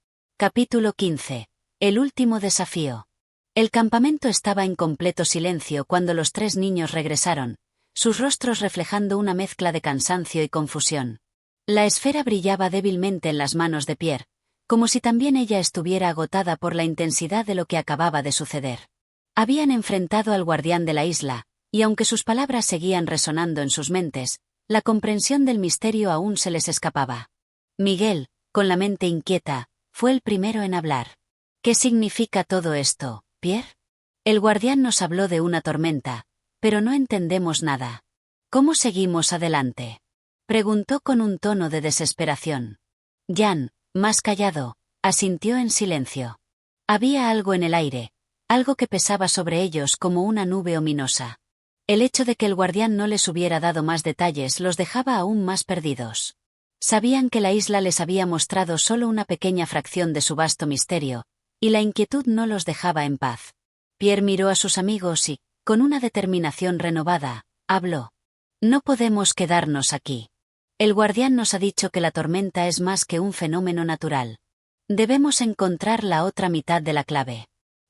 S1: Capítulo 15. El último desafío. El campamento estaba en completo silencio cuando los tres niños regresaron, sus rostros reflejando una mezcla de cansancio y confusión. La esfera brillaba débilmente en las manos de Pierre, como si también ella estuviera agotada por la intensidad de lo que acababa de suceder. Habían enfrentado al guardián de la isla, y aunque sus palabras seguían resonando en sus mentes, la comprensión del misterio aún se les escapaba. Miguel, con la mente inquieta, fue el primero en hablar. ¿Qué significa todo esto, Pierre? El guardián nos habló de una tormenta, pero no entendemos nada. ¿Cómo seguimos adelante? Preguntó con un tono de desesperación. Jan, más callado, asintió en silencio. Había algo en el aire, algo que pesaba sobre ellos como una nube ominosa. El hecho de que el guardián no les hubiera dado más detalles los dejaba aún más perdidos. Sabían que la isla les había mostrado solo una pequeña fracción de su vasto misterio, y la inquietud no los dejaba en paz. Pierre miró a sus amigos y, con una determinación renovada, habló. No podemos quedarnos aquí. El guardián nos ha dicho que la tormenta es más que un fenómeno natural. Debemos encontrar la otra mitad de la clave.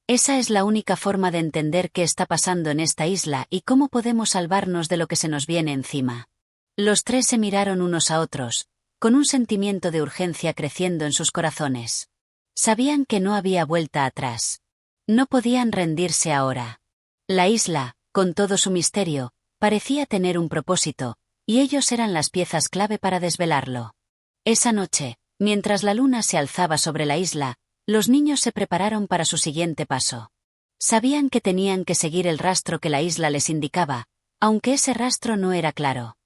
S1: Esa es la única forma de entender qué está pasando en esta isla y cómo podemos salvarnos de lo que se nos viene encima. Los tres se miraron unos a otros, con un sentimiento de urgencia creciendo en sus corazones. Sabían que no había vuelta atrás. No podían rendirse ahora. La isla, con todo su misterio, parecía tener un propósito, y ellos eran las piezas clave para desvelarlo. Esa noche, mientras la luna se alzaba sobre la isla, los niños se prepararon para su siguiente paso. Sabían que tenían que seguir el rastro que la isla les indicaba, aunque ese rastro no era claro.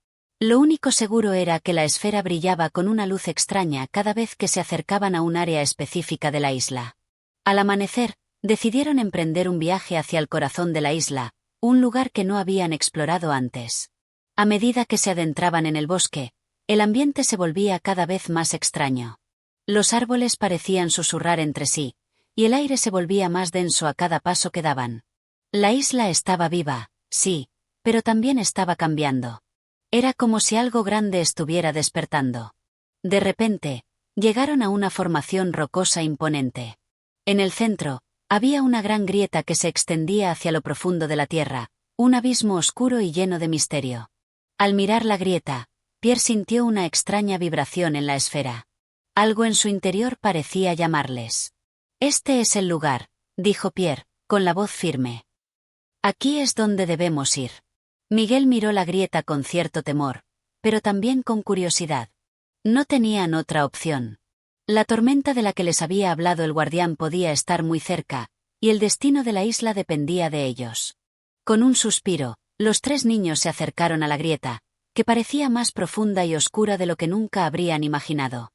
S1: Lo único seguro era que la esfera brillaba con una luz extraña cada vez que se acercaban a un área específica de la isla. Al amanecer, decidieron emprender un viaje hacia el corazón de la isla, un lugar que no habían explorado antes. A medida que se adentraban en el bosque, el ambiente se volvía cada vez más extraño. Los árboles parecían susurrar entre sí, y el aire se volvía más denso a cada paso que daban. La isla estaba viva, sí, pero también estaba cambiando. Era como si algo grande estuviera despertando. De repente, llegaron a una formación rocosa imponente. En el centro, había una gran grieta que se extendía hacia lo profundo de la tierra, un abismo oscuro y lleno de misterio. Al mirar la grieta, Pierre sintió una extraña vibración en la esfera. Algo en su interior parecía llamarles. Este es el lugar, dijo Pierre, con la voz firme. Aquí es donde debemos ir. Miguel miró la grieta con cierto temor, pero también con curiosidad. No tenían otra opción. La tormenta de la que les había hablado el guardián podía estar muy cerca, y el destino de la isla dependía de ellos. Con un suspiro, los tres niños se acercaron a la grieta, que parecía más profunda y oscura de lo que nunca habrían imaginado.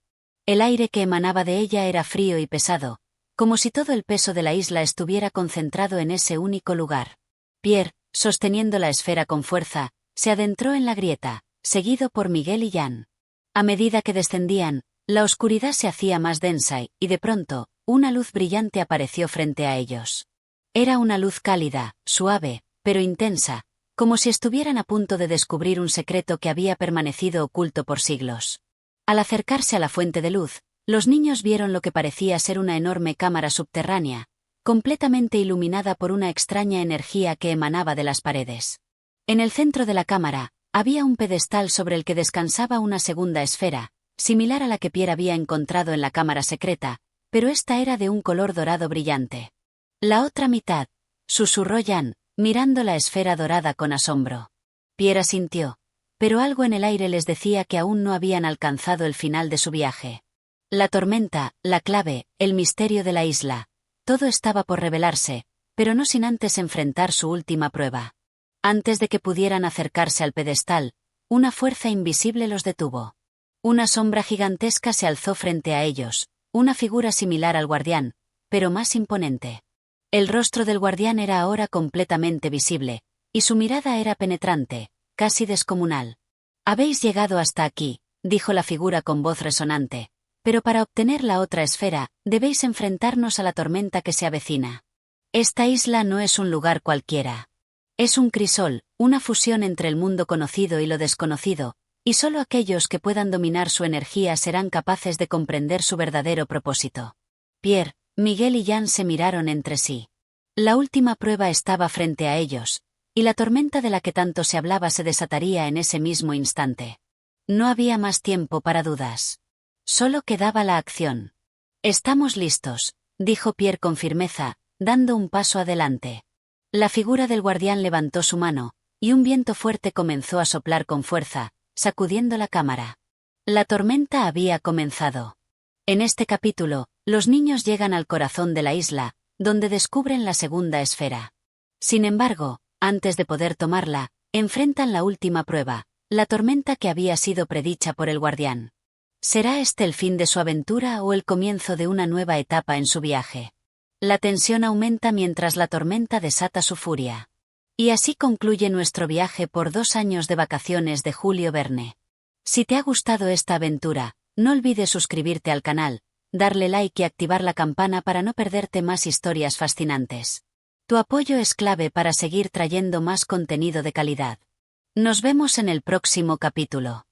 S1: El aire que emanaba de ella era frío y pesado, como si todo el peso de la isla estuviera concentrado en ese único lugar. Pierre, sosteniendo la esfera con fuerza, se adentró en la grieta, seguido por Miguel y Jan. A medida que descendían, la oscuridad se hacía más densa y, de pronto, una luz brillante apareció frente a ellos. Era una luz cálida, suave, pero intensa, como si estuvieran a punto de descubrir un secreto que había permanecido oculto por siglos. Al acercarse a la fuente de luz, los niños vieron lo que parecía ser una enorme cámara subterránea, completamente iluminada por una extraña energía que emanaba de las paredes. En el centro de la cámara, había un pedestal sobre el que descansaba una segunda esfera, similar a la que Pierre había encontrado en la cámara secreta, pero esta era de un color dorado brillante. La otra mitad, susurró Jan, mirando la esfera dorada con asombro. Pierre asintió, pero algo en el aire les decía que aún no habían alcanzado el final de su viaje. La tormenta, la clave, el misterio de la isla. Todo estaba por revelarse, pero no sin antes enfrentar su última prueba. Antes de que pudieran acercarse al pedestal, una fuerza invisible los detuvo. Una sombra gigantesca se alzó frente a ellos, una figura similar al guardián, pero más imponente. El rostro del guardián era ahora completamente visible, y su mirada era penetrante, casi descomunal. Habéis llegado hasta aquí, dijo la figura con voz resonante. Pero para obtener la otra esfera, debéis enfrentarnos a la tormenta que se avecina. Esta isla no es un lugar cualquiera. Es un crisol, una fusión entre el mundo conocido y lo desconocido, y solo aquellos que puedan dominar su energía serán capaces de comprender su verdadero propósito. Pierre, Miguel y Jan se miraron entre sí. La última prueba estaba frente a ellos, y la tormenta de la que tanto se hablaba se desataría en ese mismo instante. No había más tiempo para dudas. Solo quedaba la acción. «Estamos listos», dijo Pierre con firmeza, dando un paso adelante. La figura del guardián levantó su mano, y un viento fuerte comenzó a soplar con fuerza, sacudiendo la cámara. La tormenta había comenzado. En este capítulo, los niños llegan al corazón de la isla, donde descubren la segunda esfera. Sin embargo, antes de poder tomarla, enfrentan la última prueba, la tormenta que había sido predicha por el guardián. ¿Será este el fin de su aventura o el comienzo de una nueva etapa en su viaje? La tensión aumenta mientras la tormenta desata su furia. Y así concluye nuestro viaje por 2 años de vacaciones de Julio Verne. Si te ha gustado esta aventura, no olvides suscribirte al canal, darle like y activar la campana para no perderte más historias fascinantes. Tu apoyo es clave para seguir trayendo más contenido de calidad. Nos vemos en el próximo capítulo.